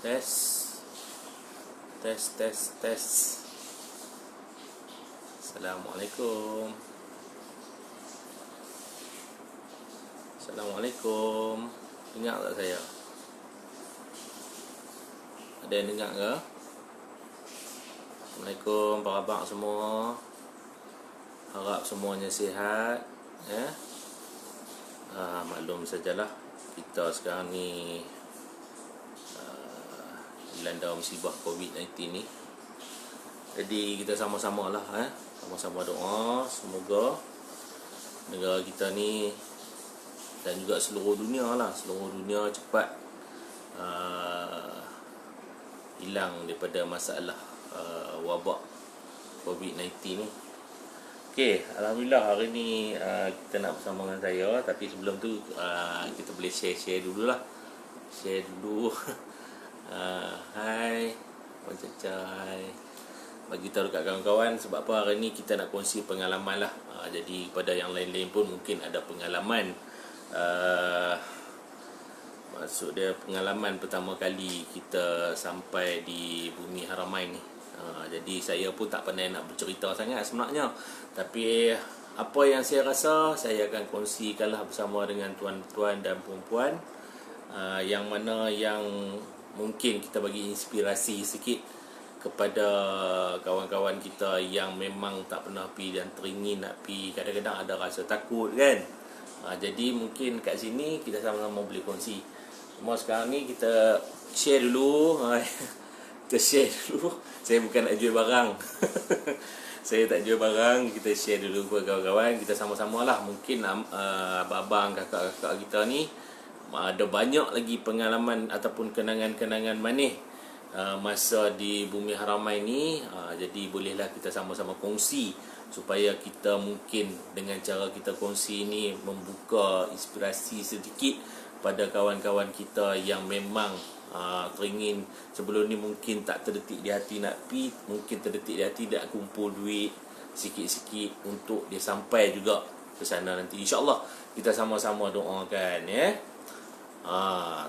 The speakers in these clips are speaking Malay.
Tes. Tes, tes, tes. Assalamualaikum. Assalamualaikum. Dengar tak saya? Ada yang dengar ke? Assalamualaikum, apa khabar semua? Harap semuanya sihat. Maklum sajalah, kita sekarang ni dilanda musibah COVID-19 ni. Jadi kita sama-sama lah, sama-sama doa semoga negara kita ni dan juga seluruh dunia cepat hilang daripada masalah wabak COVID-19 ni. Okey, alhamdulillah hari ni kita nak bersama dengan saya, tapi sebelum tu kita boleh share dululah. Share dulu. Hai Puan Cacai, bagi tahu dekat kawan-kawan sebab apa hari ni kita nak kongsi pengalaman lah. Jadi pada yang lain-lain pun mungkin ada pengalaman, maksud dia pengalaman pertama kali kita sampai di Bumi Haramain ni. Jadi saya pun tak pandai nak bercerita sangat sebenarnya, tapi apa yang saya rasa saya akan kongsikanlah bersama dengan tuan-tuan dan puan-puan, yang mana yang mungkin kita bagi inspirasi sikit kepada kawan-kawan kita yang memang tak pernah pergi dan teringin nak pergi. Kadang-kadang ada rasa takut kan. Jadi mungkin kat sini kita sama-sama boleh kongsi. Cuma sekarang ni kita share dulu. Kita share dulu. Saya bukan nak jual barang. Saya tak jual barang. Kita share dulu kepada kawan-kawan. Kita sama-sama lah. Mungkin abang-abang, kakak-kakak kita ni ada banyak lagi pengalaman ataupun kenangan-kenangan manis masa di Bumi Haramain ni. Jadi bolehlah kita sama-sama kongsi, supaya kita mungkin dengan cara kita kongsi ni membuka inspirasi sedikit pada kawan-kawan kita yang memang teringin sebelum ni, mungkin tak terdetik di hati nak pi, mungkin terdetik di hati nak kumpul duit sikit-sikit untuk dia sampai juga ke sana nanti. InsyaAllah kita sama-sama doakan, ya.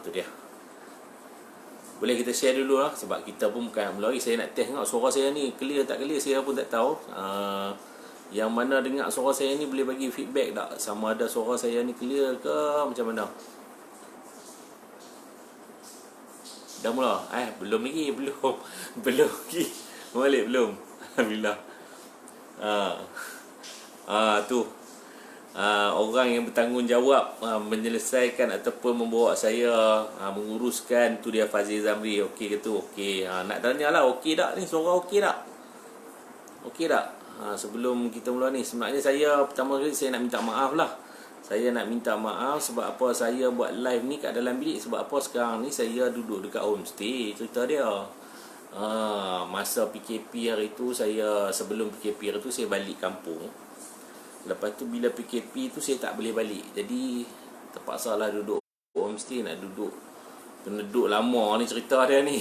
Tu dia. Boleh kita share dulu lah, sebab kita pun bukan melalui. Saya nak test tengok suara saya ni clear tak clear, saya pun tak tahu. Yang mana dengar suara saya ni boleh bagi feedback tak, sama ada suara saya ni clear ke macam mana. Dah mula? Belum lagi. Belum lagi. Balik belum. Alhamdulillah. Tu. Orang yang bertanggungjawab menyelesaikan ataupun membawa saya menguruskan tu dia Fazil Zamri. Okey ke tu? Okey. Nak tanyalah, okey tak ni? Suara okey tak? Okey tak? Sebelum kita mula ni, sebenarnya saya pertama kali saya nak minta maaf lah. Saya nak minta maaf sebab apa saya buat live ni kat dalam bilik. Sebab apa sekarang ni saya duduk dekat homestay. Cerita dia, masa PKP hari tu, saya sebelum PKP hari tu saya balik kampung. Lepas tu bila PKP tu saya tak boleh balik. Jadi terpaksa lah duduk homestay. Nak duduk, kena duduk lama ni cerita dia ni.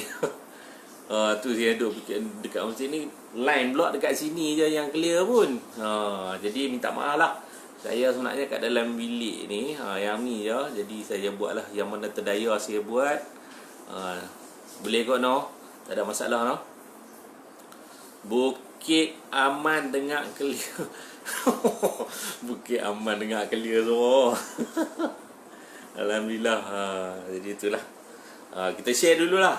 Tu saya duduk dekat homestay ni. Line pula dekat sini je yang clear pun. Jadi minta maaf lah. Saya sebenarnya kat dalam bilik ni, yang ni je. Jadi saya buat lah yang mana terdaya saya buat. Boleh kot no? Tak ada masalah no? Bukit Aman dengar clear. Bukit Aman dengar clear semua. Alhamdulillah. Jadi itulah. Kita share dululah.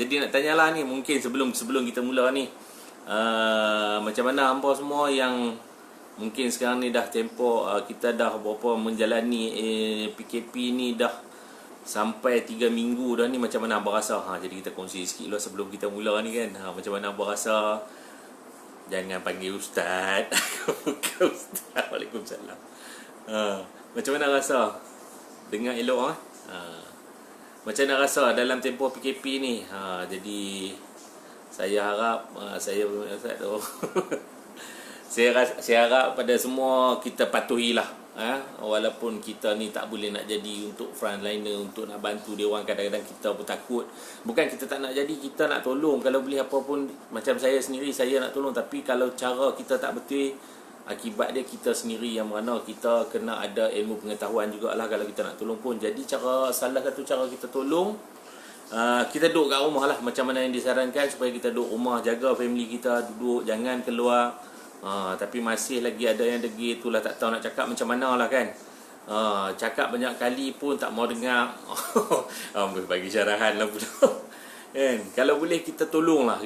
Jadi nak tanyalah ni, mungkin sebelum kita mula ni, macam mana hampa semua yang mungkin sekarang ni dah tempoh, kita dah berapa menjalani PKP ni dah sampai 3 minggu dah ni, macam mana hampa rasa? Jadi kita kongsi sikit lah sebelum kita mula ni kan. Macam mana hampa rasa? Jangan panggil ustaz. Bukan ustaz. Waalaikumsalam. Macam mana rasa? Dengar elok macam mana rasa dalam tempoh PKP ni? Jadi saya harap saya ustaz tu. Saya harap pada semua kita patuhilah. Walaupun kita ni tak boleh nak jadi untuk frontliner, untuk nak bantu dia orang, kadang-kadang kita pun takut. Bukan kita tak nak jadi, kita nak tolong. Kalau boleh apa pun, macam saya sendiri, saya nak tolong. Tapi kalau cara kita tak betul, akibat dia kita sendiri yang mana kita kena ada ilmu pengetahuan jugalah kalau kita nak tolong pun. Jadi salah satu cara kita tolong, kita duduk kat rumah lah macam mana yang disarankan, supaya kita duduk rumah, jaga family kita, duduk jangan keluar. Tapi masih lagi ada yang degil tu lah, tak tahu nak cakap macam mana lah kan. Cakap banyak kali pun tak mau dengar. Bagi syarahan lah pula. Kan? Kalau boleh kita tolonglah.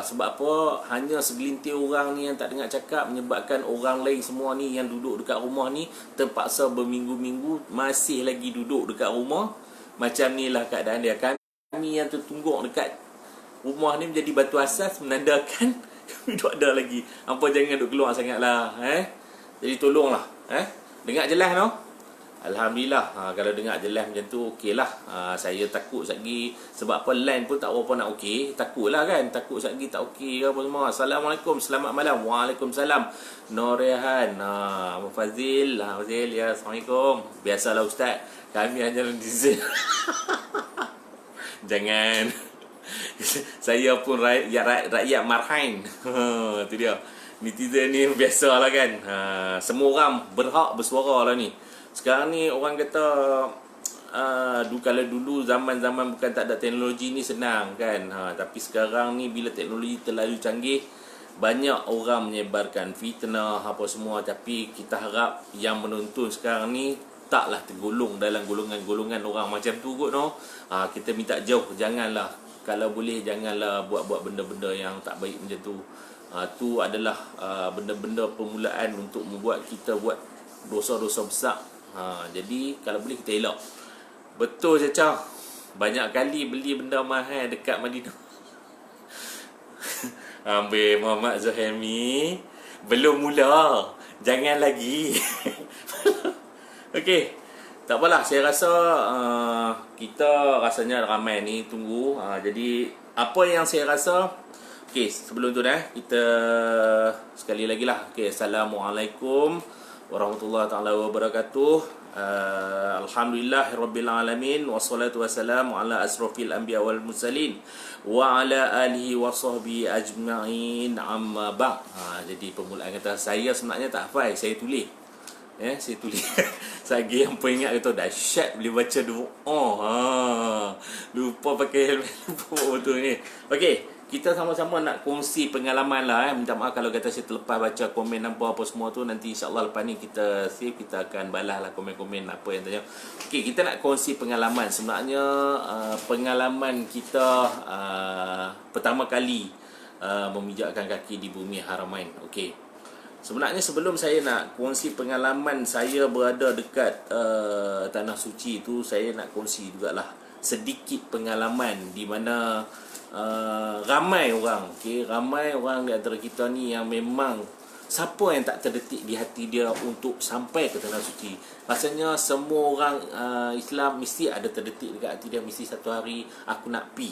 Sebab apa? Hanya segelintir orang ni yang tak dengar cakap menyebabkan orang lain semua ni yang duduk dekat rumah ni terpaksa berminggu-minggu masih lagi duduk dekat rumah. Macam ni lah keadaan dia. Kami yang tertungguk dekat rumah ni menjadi batu asas, menandakan kami duduk ada lagi. Hampa jangan duduk keluar sangat lah. Jadi tolonglah. Dengar jelas no? Alhamdulillah. Kalau dengar jelas macam tu, okey lah. Saya takut lagi. Sebab apa, line pun tak berapa nak okey. Takut lah kan. Takut lagi tak okey ke apa semua. Assalamualaikum. Selamat malam. Waalaikumsalam. Norehan. Fazil. Fazil. Ya, Assalamualaikum. Biasalah Ustaz. Kami hanya netizen. Jangan. Saya pun rakyat marhain. Itu dia. Netizen ni biasalah kan. Semua orang berhak bersuara lah ni. Sekarang ni orang kata kalau dulu zaman-zaman bukan tak ada teknologi ni senang kan. Tapi sekarang ni bila teknologi terlalu canggih, banyak orang menyebarkan fitnah apa semua. Tapi kita harap yang menonton sekarang ni taklah tergolong dalam golongan-golongan orang macam tu kot no. Kita minta jauh, janganlah, kalau boleh janganlah buat-buat benda-benda yang tak baik macam tu. Tu adalah benda-benda permulaan untuk membuat kita buat dosa-dosa besar. Jadi kalau boleh kita elak. Betul Caca, banyak kali beli benda mahal dekat Madinah. Ambil Muhammad Zuhaimi, belum mula, jangan lagi. Okey, tak apalah. Saya rasa kita rasanya ramai ni tunggu. Jadi apa yang saya rasa, okey, sebelum tu kita sekali lagi lah. Okey, Assalamualaikum warahmatullahi taala wabarakatuh. Alhamdulillahirabbil alamin, wassalatu wassalamu ala asrofil anbiya wal mursalin wa ala alihi wa sahbihi ajma'in, amma ba'. Jadi permulaan kata saya sebenarnya tak hafal, saya tulis. Saya tulis. Sagi yang pun ingat kata dahsyat boleh baca doa. Lupa pakai helmet, lupa betul ni. Okey, kita sama-sama nak kongsi pengalaman lah. Minta maaf kalau kata saya terlepas baca komen apa semua tu. Nanti insyaAllah lepas ni kita save, kita akan balas lah komen-komen apa yang tanya. Okey, kita nak kongsi pengalaman. Sebenarnya pengalaman kita pertama kali memijakkan kaki di bumi Haramain. Okey, sebenarnya sebelum saya nak kongsi pengalaman saya berada dekat Tanah Suci tu, saya nak kongsi jugalah sedikit pengalaman di mana ramai orang, ramai orang di antara kita ni yang memang siapa yang tak terdetik di hati dia untuk sampai ke Tanah Suci. Rasanya semua orang Islam mesti ada terdetik dekat hati dia, mesti satu hari aku nak pi.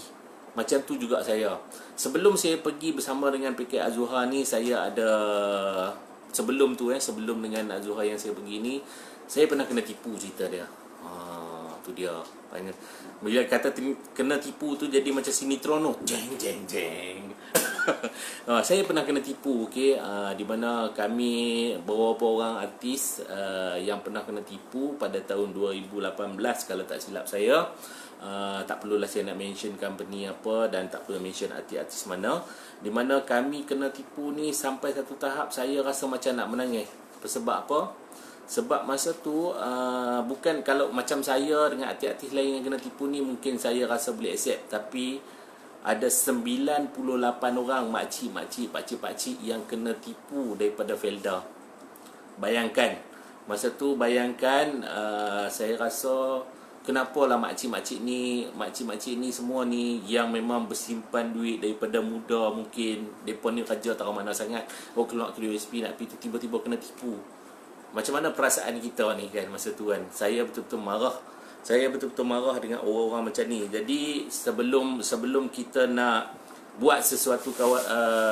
Macam tu juga saya. Sebelum saya pergi bersama dengan PK Az-Zuhar ni, saya ada sebelum tu sebelum dengan Az-Zuhar yang saya pergi ni, saya pernah kena tipu cerita dia. Tu dia. Bila kata kena tipu tu jadi macam sinetron tu. Jeng jeng jeng. Saya pernah kena tipu, di mana kami beberapa orang artis yang pernah kena tipu pada tahun 2018 kalau tak silap saya. Tak perlulah saya nak mention company apa dan tak perlu mention artis-artis mana, di mana kami kena tipu ni sampai satu tahap saya rasa macam nak menangis. Sebab apa? Sebab masa tu bukan kalau macam saya dengan artis-artis lain yang kena tipu ni mungkin saya rasa boleh accept, tapi ada 98 orang makcik-makcik, pakcik-pakcik yang kena tipu daripada Felda. Bayangkan masa tu, bayangkan saya rasa kenapalah makcik-makcik ni semua ni yang memang bersimpan duit daripada muda, mungkin depa ni kerja tak mana sangat, keluar ke USP nak pergi tu tiba-tiba kena tipu. Macam mana perasaan kita ni kan masa tu kan? Saya betul-betul marah. Saya betul-betul marah dengan orang-orang macam ni. Jadi sebelum kita nak buat sesuatu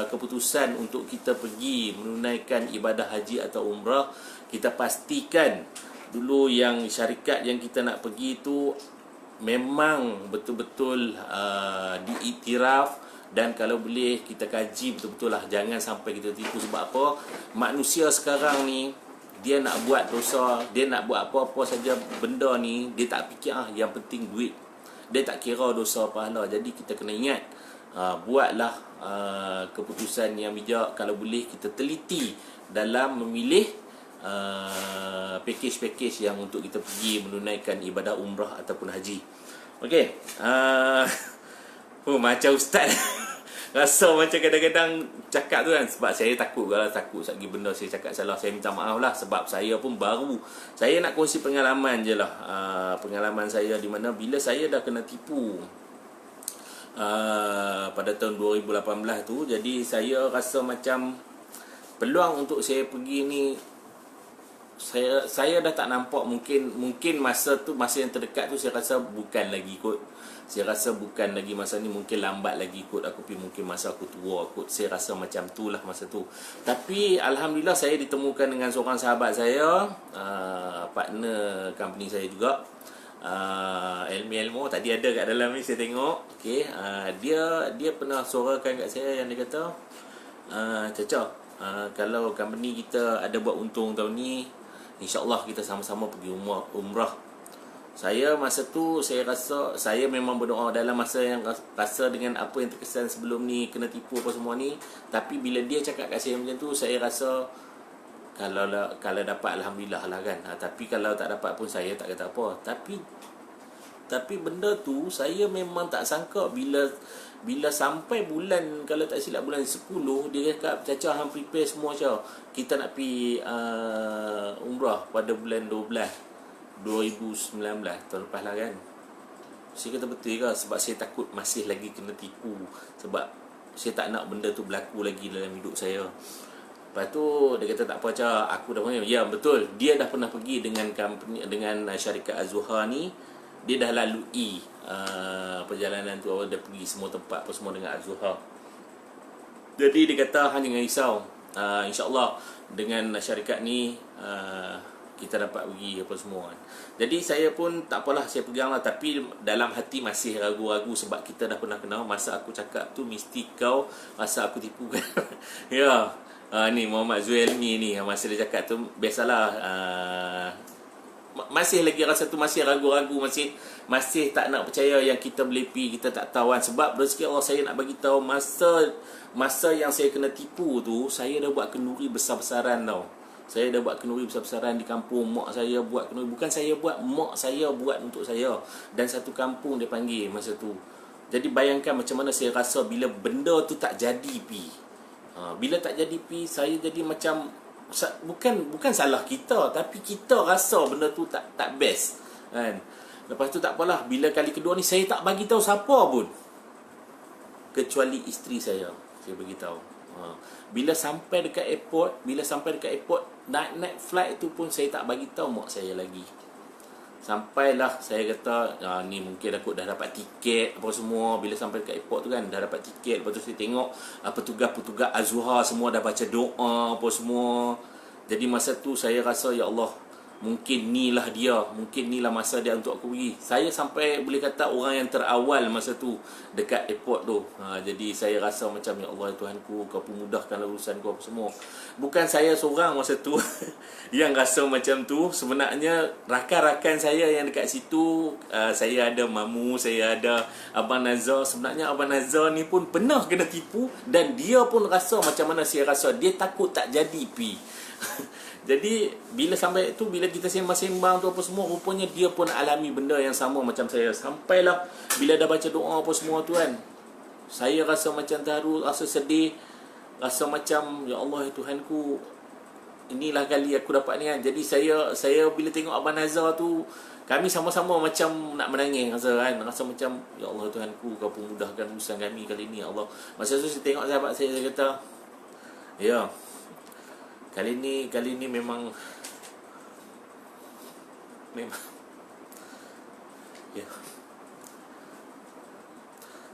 keputusan untuk kita pergi menunaikan ibadah haji atau umrah, kita pastikan dulu yang syarikat yang kita nak pergi tu memang betul-betul diiktiraf, dan kalau boleh kita kaji betul-betul lah, jangan sampai kita tipu. Sebab apa? Manusia sekarang ni dia nak buat dosa, dia nak buat apa-apa saja benda ni, dia tak fikir yang penting duit. dia tak kira dosa pahala. Jadi kita kena ingat, buatlah keputusan yang bijak. Kalau boleh kita teliti dalam memilih package-package yang untuk kita pergi menunaikan ibadah umrah ataupun haji. Okey, macam ustaz rasa macam kadang-kadang cakap tu kan, sebab saya takut sagi benda saya cakap salah, saya minta maaf lah, sebab saya pun baru, saya nak kongsi pengalaman je lah. Pengalaman saya di mana bila saya dah kena tipu pada tahun 2018 tu. Jadi saya rasa macam peluang untuk saya pergi ni, saya dah tak nampak. Mungkin masa tu, masa yang terdekat tu, saya rasa bukan lagi kot. Saya rasa bukan lagi masa ni, mungkin lambat lagi kot aku pergi, mungkin masa aku tua kot. Saya rasa macam tu lah masa tu. Tapi Alhamdulillah saya ditemukan dengan seorang sahabat saya, partner company saya juga, Elmi Elmo. Tadi ada kat dalam ni, saya tengok. Okay, dia pernah suarakan kat saya yang dia kata, Caca, kalau company kita ada buat untung tahun ni, InsyaAllah kita sama-sama pergi umrah. Saya masa tu, saya rasa, saya memang berdoa dalam masa yang rasa dengan apa yang terkesan sebelum ni, kena tipu apa semua ni. Tapi bila dia cakap kat saya macam tu, saya rasa kalau dapat Alhamdulillah lah kan. Tapi kalau tak dapat pun saya tak kata apa. Tapi benda tu saya memang tak sangka bila sampai bulan, kalau tak silap bulan 10, dia cakap, Caca hang prepare semua Caca, kita nak pergi umrah pada bulan 12 2019, tahun lepas lah kan. Saya kata betul ke? Sebab saya takut masih lagi kena tipu. Sebab saya tak nak benda tu berlaku lagi dalam hidup saya. Lepas tu dia kata tak apa Cak, aku dah pernah. Ya betul, dia dah pernah pergi dengan company, dengan syarikat Az-Zuhar ni. Dia dah lalui perjalanan tu, dia pergi semua tempat apa semua dengan Az-Zuhar. Jadi dia kata hang jangan risau, InsyaAllah dengan syarikat ni kita dapat pergi apa semua kan. Jadi saya pun tak apalah, saya pegang lah. Tapi dalam hati masih ragu-ragu, sebab kita dah pernah kenal. Masa aku cakap tu mesti kau rasa aku tipu kan. Ya, ni Muhammad Zuelmi ni, masa dia cakap tu, biasalah, masih lagi rasa tu, masih ragu-ragu, masih tak nak percaya yang kita boleh pergi, kita tak tahu kan. Sebab rezeki Allah, saya nak bagi tahu, masa yang saya kena tipu tu, saya dah buat kenduri besar-besaran tau. Saya dah buat kenduri besar-besaran di kampung. Mak saya buat kenduri. Bukan saya buat, mak saya buat untuk saya. Dan satu kampung dia panggil masa tu. Jadi bayangkan macam mana saya rasa bila benda tu tak jadi pi. Bila tak jadi pi, saya jadi macam, bukan salah kita, tapi kita rasa benda tu tak best kan. Lepas tu tak apalah, bila kali kedua ni saya tak bagi tahu siapa pun, kecuali isteri saya bagi tahu. Bila sampai dekat airport, naik flight tu pun saya tak bagi tahu mak saya lagi. Sampailah saya kata, ni mungkin aku dah dapat tiket apa semua. Bila sampai dekat airport tu kan, dah dapat tiket. Lepas tu saya tengok petugas-petugas Az-Zuhar semua dah baca doa apa semua. Jadi masa tu saya rasa, ya Allah, mungkin ni lah dia, mungkin ni lah masa dia untuk aku pergi. Saya sampai boleh kata orang yang terawal masa tu dekat airport tu. Jadi saya rasa macam, ya Allah Tuhanku, kau pemudahkanlah urusan kau apa semua. Bukan saya seorang masa tu yang rasa macam tu. Sebenarnya rakan-rakan saya yang dekat situ, saya ada Mamu, saya ada Abang Nazar. Sebenarnya Abang Nazar ni pun pernah kena tipu, dan dia pun rasa macam mana saya rasa. Dia takut tak jadi pi. Jadi bila sampai tu, bila kita sembang-sembang tu apa semua, rupanya dia pun alami benda yang sama macam saya. Sampailah bila dah baca doa apa semua tu kan, saya rasa macam terharu, rasa sedih, rasa macam, ya Allah Tuhanku, inilah kali aku dapat ni kan. Jadi saya bila tengok Abang Nazar tu, kami sama-sama macam nak menangis rasa kan. Rasa macam, ya Allah Tuhanku, kau pun mudahkan urusan kami kali ni, Allah. Masa tu saya tengok sahabat saya kata, ya, Kali ni memang ya,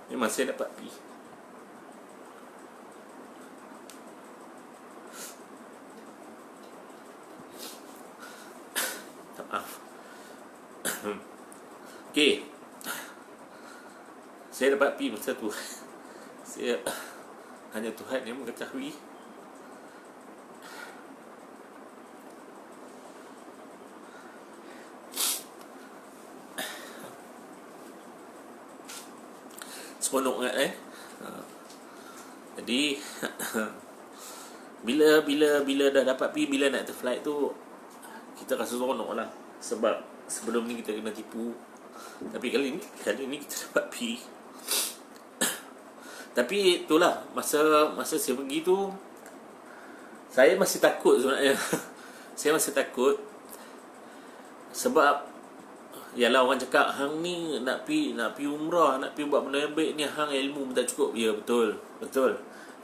memang saya dapat pergi. Maaf. Okey, saya dapat pergi masa tu. Saya, hanya Tuhan yang mengetahui. seronok kan ha. Jadi bila dah dapat pergi, bila nak flight tu kita rasa seronok lah. Sebab sebelum ni kita kena tipu, tapi kali ni kita dapat pergi. Tapi itulah masa saya pergi tu, saya masih takut sebenarnya. Saya masih takut sebab yalah orang cakap hang ni nak pi umrah, nak pi buat benda yang baik ni, hang ilmu pun tak cukup. Ya betul.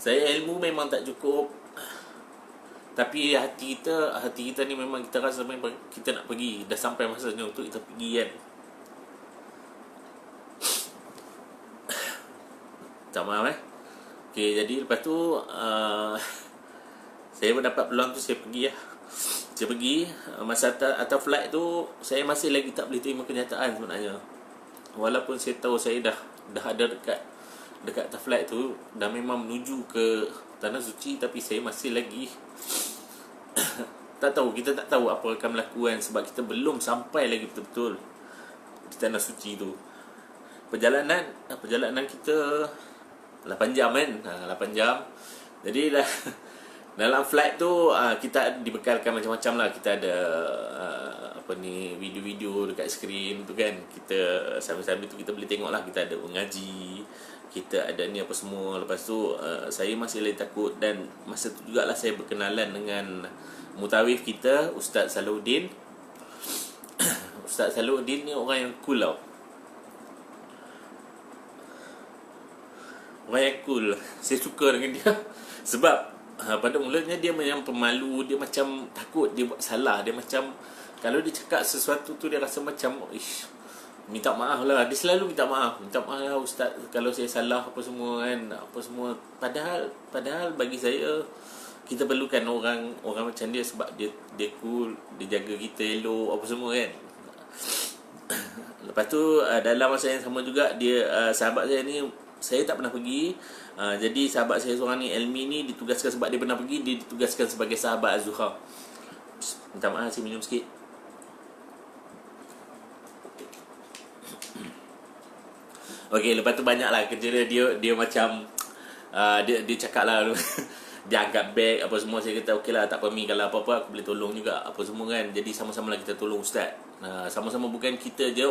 Saya ilmu memang tak cukup. Tapi hati kita ni memang kita rasa memang kita nak pergi. Dah sampai masanya untuk kita pergi kan. Tak maaf Okay, jadi lepas tu saya mendapat peluang tu, saya pergi lah. Saya pergi, masa atas flight tu saya masih lagi tak boleh terima kenyataan sebenarnya. Walaupun saya tahu saya dah ada dekat atas flight tu, dah memang menuju ke Tanah Suci, tapi saya masih lagi kita tak tahu apa akan berlaku kan, sebab kita belum sampai lagi betul-betul di Tanah Suci tu. Perjalanan kita 8 jam kan, 8 jam. Jadi dah dalam flight tu kita dibekalkan macam-macam lah. Kita ada video-video dekat skrin tu kan. Kita sambil-sambil tu kita boleh tengok lah. Kita ada mengaji, kita ada ni apa semua. Lepas tu saya masih lagi takut. Dan masa tu jugalah saya berkenalan dengan mutawif kita, Ustaz Salahuddin. Ustaz Salahuddin ni orang yang cool tau. Orang yang cool. Saya suka dengan dia. Sebab pada mulanya dia macam pemalu, dia macam takut dia buat salah. Dia macam kalau dia cakap sesuatu tu dia rasa macam minta maaf lah. Dia selalu minta maaf lah ustaz kalau saya salah apa semua kan, apa semua. Padahal bagi saya kita perlukan orang macam dia, sebab dia cool, dia jaga kita elok apa semua kan. Lepas tu dalam masa yang sama juga dia sahabat saya ni, saya tak pernah pergi. Jadi sahabat saya seorang ni, Elmi ni, ditugaskan sebab dia pernah pergi, dia ditugaskan sebagai sahabat Az-Zuhra. Minta maaf, saya minum sikit. Okey, lepas tu banyak lah kerja dia macam dia cakap lah dia angkat beg apa semua. Saya kata okey lah, tak apa Mi, kalau apa-apa aku boleh tolong juga apa semua kan. Jadi sama-sama lah kita tolong ustaz. Sama-sama, bukan kita je,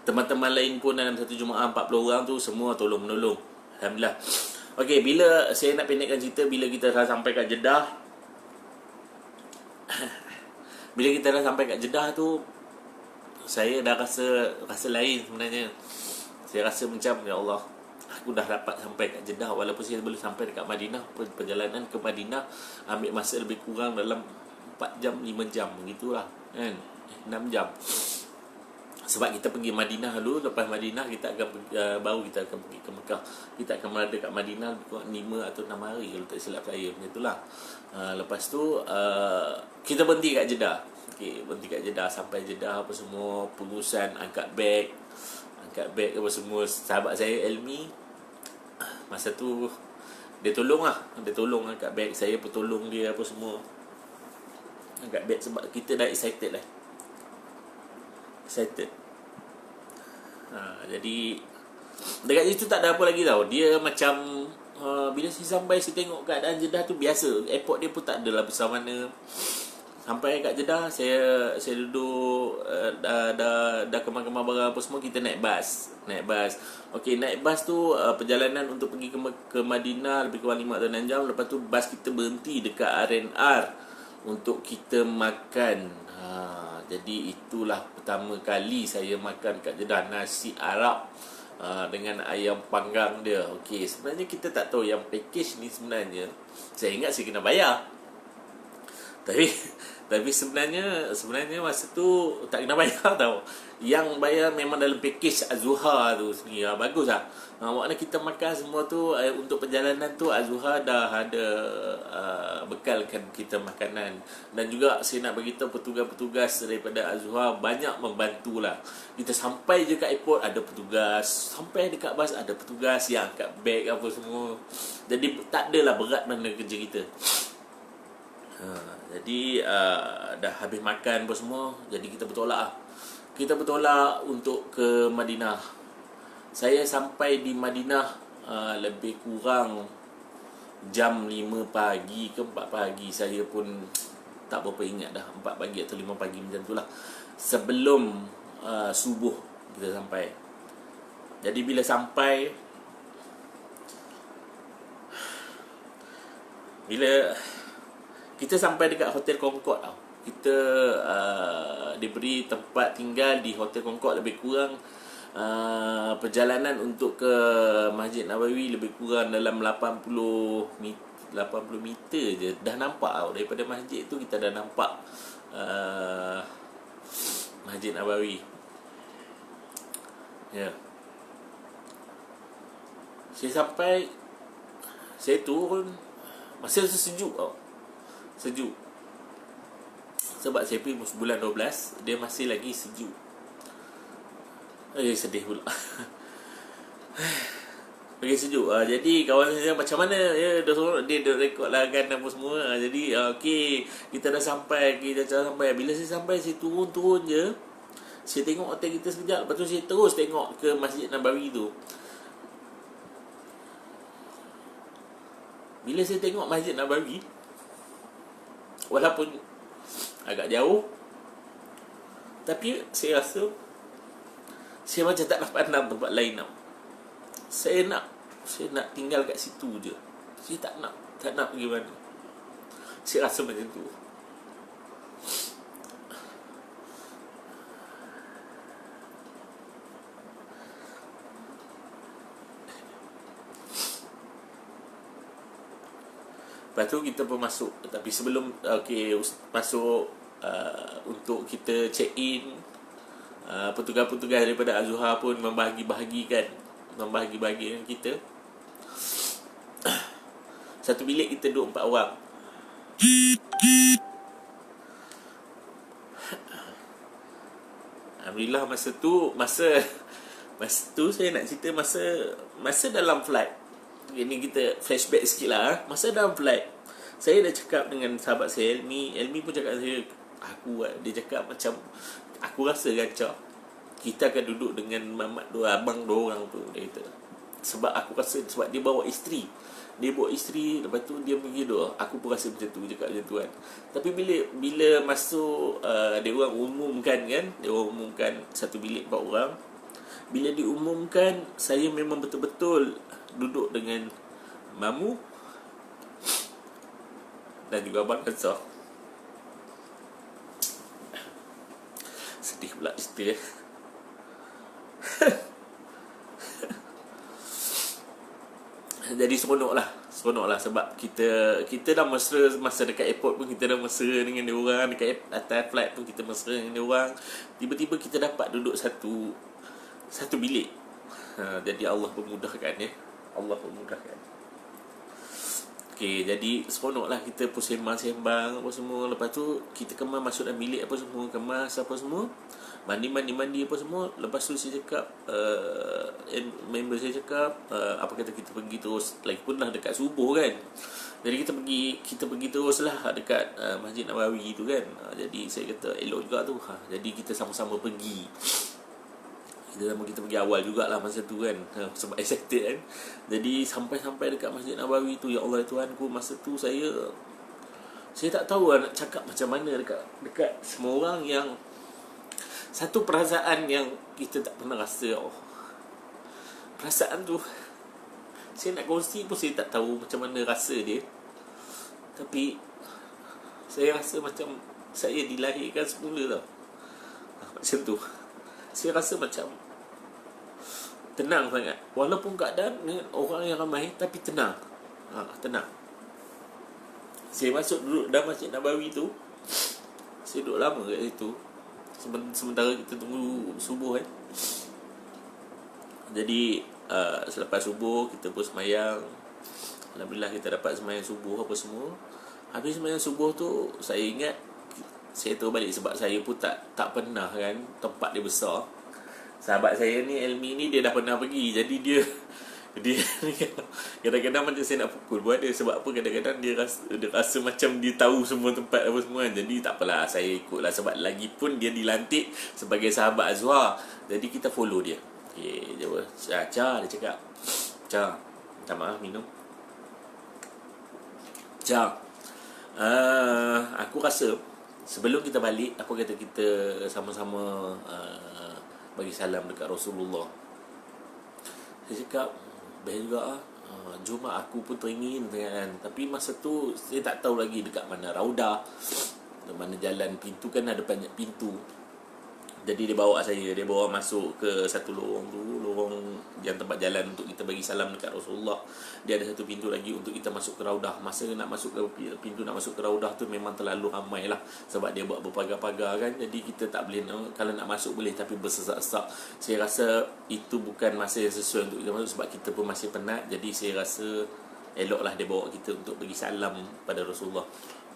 teman-teman lain pun dalam satu Jumaat 40 orang tu semua tolong-menolong. Alhamdulillah. Okey, bila saya nak pendekkan cerita, bila kita dah sampai kat Jeddah tu, saya dah rasa lain sebenarnya. Saya rasa macam ya Allah, aku dah dapat sampai kat Jeddah, walaupun saya belum sampai dekat Madinah. Perjalanan ke Madinah ambil masa lebih kurang dalam 4 jam 5 jam begitulah kan, 6 jam. Sebab kita pergi Madinah dulu, lepas Madinah kita akan baru kita akan pergi ke Mekah. Kita akan berada kat Madinah lebih kurang 5 atau 6 hari kalau tak silap saya, macam itulah. Lepas tu kita berhenti kat Jeddah. Okey, berhenti kat Jeddah, sampai Jeddah apa semua, pengurusan angkat beg apa semua. Sahabat saya Elmi masa tu dia tolong angkat beg. Saya pun tolong dia apa semua angkat beg, sebab kita dah excited. Jadi dekat situ tak ada apa lagi tau. Dia macam bila saya sampai, saya tengok keadaan Jeddah tu biasa. Airport dia pun tak adalah besar mana. Sampai kat Jeddah, saya duduk, dah kemar-kemar barang apa semua. Kita naik bas. Okey, naik bas tu perjalanan untuk pergi ke Madinah lebih kurang 5 atau 6 jam. Lepas tu bas kita berhenti dekat R&R untuk kita makan. Jadi itulah pertama kali saya makan kat Jeddah, nasi Arab dengan ayam panggang dia. Okey, sebenarnya kita tak tahu yang package ni sebenarnya, saya ingat saya kena bayar. Tapi sebenarnya masa tu tak kena bayar tau. Yang bayar memang dalam package Az-Zuhra tu sendiri. Bagus lah. Maknanya kita makan semua tu untuk perjalanan tu, Az-Zuhra dah ada bekalkan kita makanan. Dan juga saya nak beritahu, petugas-petugas daripada Az-Zuhra banyak membantulah. Kita sampai je kat airport ada petugas, sampai dekat bas ada petugas yang angkat beg apa semua. Jadi tak adalah berat mana kerja kita. Jadi dah habis makan apa semua, jadi kita bertolak untuk ke Madinah. Saya sampai di Madinah lebih kurang jam 5 pagi ke 4 pagi. Saya pun tak berapa ingat dah, 4 pagi atau 5 pagi macam tu lah. Sebelum subuh kita sampai. Jadi bila sampai, bila kita sampai dekat Hotel Concorde tau, kita diberi tempat tinggal di Hotel Concorde. Lebih kurang perjalanan untuk ke Masjid Nabawi lebih kurang dalam 80 meter je. Dah nampak tau, daripada masjid tu kita dah nampak Masjid Nabawi. Ya. Saya sampai, saya turun, masa tu sejuk tau. Sejuk. Sebab saya pergi bulan 12, dia masih lagi sejuk. Sedih pula. Lagi sejuk. Jadi kawan saya macam mana ya, dia dah rekod lah kan apa semua. Jadi okey, kita dah sampai, kita dah sampai. Bila saya sampai, saya turun je. Saya tengok hotel kita sekejap, lepas tu saya terus tengok ke Masjid Nabawi tu. Bila saya tengok Masjid Nabawi, walaupun agak jauh, tapi saya rasa saya macam tak nak pandang tempat lain tau. Saya nak tinggal kat situ je. Saya tak nak pergi mana. Saya rasa macam tu. Lepas tu kita pun masuk. Tapi sebelum masuk, untuk kita check in, petugas-petugas daripada Az-Zuhar pun membahagi-bahagikan kita. Satu bilik kita duduk 4 orang. Alhamdulillah masa tu saya nak cerita masa dalam flight. Ini kita flashback sikit lah. Masa dalam flight, saya dah cakap dengan sahabat saya, Elmi pun cakap dengan saya, dia cakap macam, aku rasa rancak kita akan duduk dengan mamat abang dua orang tu, dia kata. Sebab aku rasa, sebab dia bawa isteri, lepas tu dia pergi doa. Aku pun rasa macam tu, cakap macam tu kan. Tapi bila masuk, dia orang umumkan satu bilik 4 orang. Bila diumumkan, saya memang betul-betul duduk dengan Mamu dan juga Abang Azhar. Sedih pula cerita. Jadi seronok lah sebab kita dah mesra. Masa dekat airport pun kita dah mesra dengan dia orang. Dekat atas flight pun kita mesra dengan dia orang. Tiba-tiba kita dapat duduk satu bilik. Jadi Allah memudahkan ya. Allah memudahkan. Okey, jadi seronok lah kita pun sembang apa semua. Lepas tu kita kemas masuk dalam bilik apa semua, kemas apa semua, mandi apa semua. Lepas tu saya cakap, member saya cakap, apa kata kita pergi terus, lagipun dah dekat subuh kan. Jadi kita pergi terus lah dekat Masjid Nabawi tu kan. Jadi saya kata elok juga tu. Jadi kita sama-sama pergi. Kita pergi awal jugalah masa tu kan, sebab excited kan. Jadi sampai dekat Masjid Nabawi tu, ya Allah Tuhanku, masa tu saya tak tahu nak cakap macam mana dekat semua orang. Yang satu perasaan yang kita tak pernah rasa. Perasaan tu saya nak kongsi pun saya tak tahu macam mana rasa dia. Tapi saya rasa macam saya dilahirkan semula tau. Macam tu. Saya rasa macam tenang sangat. Walaupun keadaan dengan orang yang ramai, tapi tenang. Tenang. Saya masuk duduk dalam Masjid Nabawi tu. Saya duduk lama kat situ. Sementara kita tunggu subuh kan. Jadi selepas subuh kita pun semayang. Alhamdulillah kita dapat semayang subuh apa semua. Habis semayang subuh tu, saya ingat saya terus balik sebab saya pun tak pernah kan, tempat dia besar. Sahabat saya ni, Elmi ni, dia dah pernah pergi. Jadi dia kadang-kadang macam saya nak pukul buat dia. Sebab apa, kadang-kadang dia rasa macam dia tahu semua tempat apa semua. Jadi tak apalah, saya ikut lah. Sebab lagi pun dia dilantik sebagai sahabat Az-Zuhar. Jadi kita follow dia. Okey, dia Cha dia cakap. Cha, minta maaf minum. Cha, aku rasa sebelum kita balik, apa kata kita sama-sama bagi salam dekat Rasulullah. Saya cakap, baik juga jom aku pun teringin kan. Tapi masa tu saya tak tahu lagi dekat mana Raudah, mana jalan, pintu kan ada banyak pintu. Jadi dia bawa masuk ke satu lorong tu, lorong yang tempat jalan untuk kita bagi salam dekat Rasulullah. Dia ada satu pintu lagi untuk kita masuk ke Raudah. Masa nak masuk ke pintu nak masuk ke Raudah tu memang terlalu ramai lah, sebab dia buat berpagar-pagar kan. Jadi kita tak boleh, kalau nak masuk boleh tapi bersesak-sesak. Saya rasa itu bukan masa yang sesuai untuk kita masuk, sebab kita pun masih penat. Jadi saya rasa eloklah dia bawa kita untuk bagi salam pada Rasulullah.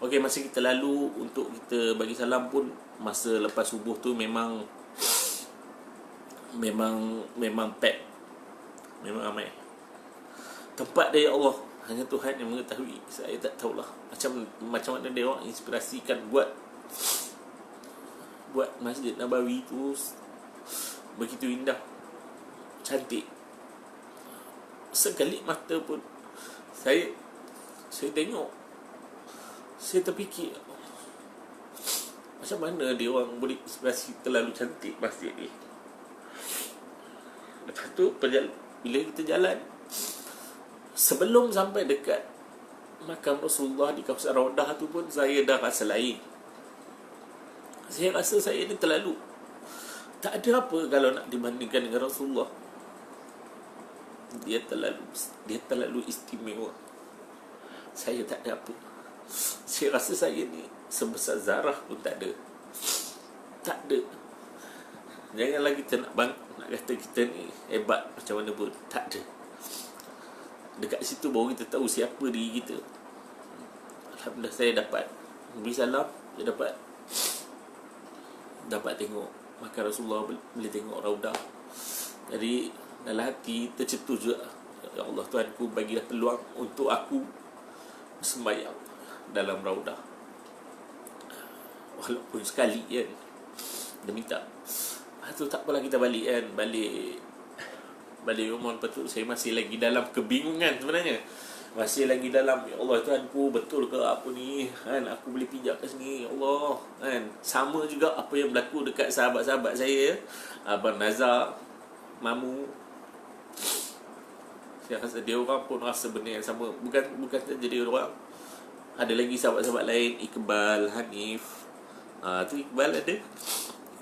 Okey, masa kita lalu untuk kita bagi salam pun masa lepas subuh tu memang pack. Memang ramai. Tempat dia, ya Allah, hanya Tuhan yang mengetahui. Saya tak tahulah macam mana dia orang inspirasikan buat Masjid Nabawi tu begitu indah, cantik. Sekelip mata pun saya tengok, saya terfikir macam mana dia orang boleh inspirasi terlalu cantik masjid ni. Lepas tu bila kita jalan, sebelum sampai dekat makam Rasulullah di kawasan Raudah tu pun saya dah rasa lain. Saya rasa saya ni terlalu tak ada apa kalau nak dibandingkan dengan Rasulullah. Dia terlalu istimewa. Saya tak ada apa. Saya rasa saya ni sebesar zarah pun tak ada. Janganlah kita nak kata kita ni hebat macam mana pun. Tak ada. Dekat situ baru kita tahu siapa diri kita. Alhamdulillah saya dapat beri salam. Saya dapat tengok makam Rasulullah, boleh tengok Raudah. Jadi dalam hati tercetus juga, ya Allah Tuhanku, bagilah peluang untuk aku sembahyang dalam Raudah, walaupun sekali kan. Dia minta tu tak apalah, kita balik kan. Balik rumah. Lepas tu saya masih lagi dalam kebingungan sebenarnya. Masih lagi dalam, ya Allah Tuhanku, betul ke apa ni kan, aku boleh pijak kat sini, ya Allah kan. Sama juga apa yang berlaku dekat sahabat-sahabat saya, Abang Nazar, Mamu. Saya rasa dia orang pun rasa benda yang sama. Bukan saja dia orang, ada lagi sahabat-sahabat lain, Iqbal, Hanif. Tu Iqbal ada.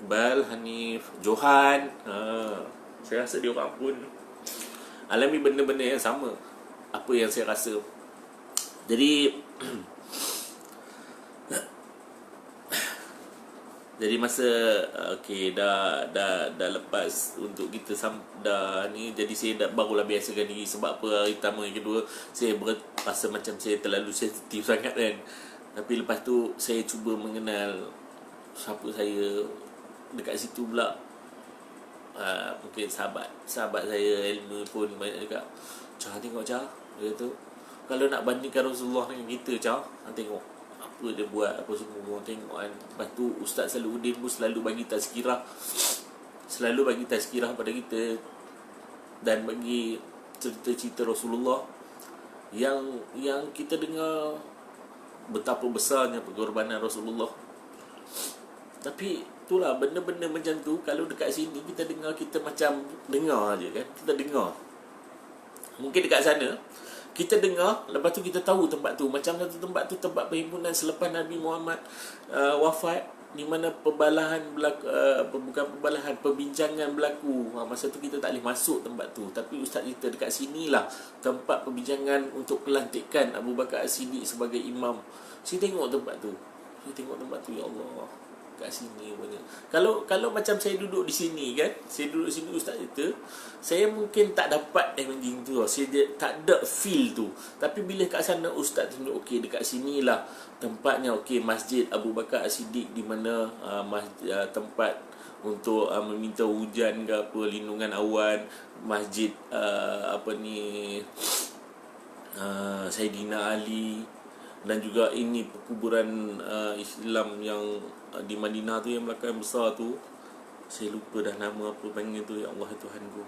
Iqbal, Hanif, Johan. Saya rasa dia orang pun alami benda-benda yang sama apa yang saya rasa. Jadi masa okey dah lepas untuk kita dah ni, jadi saya barulah biasakan diri. Sebab apa, hari pertama, hari kedua saya rasa macam saya terlalu sensitif sangat kan. Tapi lepas tu saya cuba mengenal siapa saya dekat situ pula. Mungkin sahabat saya ilmu pun banyak juga. Cah, tengok Cah, dia kata, kalau nak bandingkan Rasulullah dengan kita, Cah, tengok apa dia buat, apa semua, tengok kan. Lepas tu Ustaz Salahuddin pun selalu bagi tazkirah pada kita, dan bagi cerita-cerita Rasulullah yang kita dengar betapa besarnya pengorbanan Rasulullah. Tapi itulah, benda-benda macam tu kalau dekat sini kita dengar, kita macam dengar je kan. Kita dengar. Mungkin dekat sana kita dengar, lepas tu kita tahu tempat tu. Macam satu tempat tu, tempat perhimpunan selepas Nabi Muhammad wafat, di mana perbincangan berlaku. Masa tu kita tak boleh masuk tempat tu. Tapi Ustaz cerita dekat sinilah tempat perbincangan untuk pelantikan Abu Bakar As-Siddiq sebagai imam. Saya tengok tempat tu, ya Allah, kat sini punya. Kalau macam saya duduk di sini kan, saya duduk sini Ustaz cerita, saya mungkin tak dapat imaging tu. Saya tak ada feel tu. Tapi bila kat sana Ustaz tunjuk, okey, dekat sinilah tempatnya, okey, Masjid Abu Bakar As-Siddiq, di mana tempat untuk meminta hujan ke apa, lindungan awan, masjid Saidina Ali, dan juga ini perkuburan Islam yang di Madinah tu, yang belakang besar tu. Saya lupa dah nama apa panggil tu, ya Allah Tuhanku.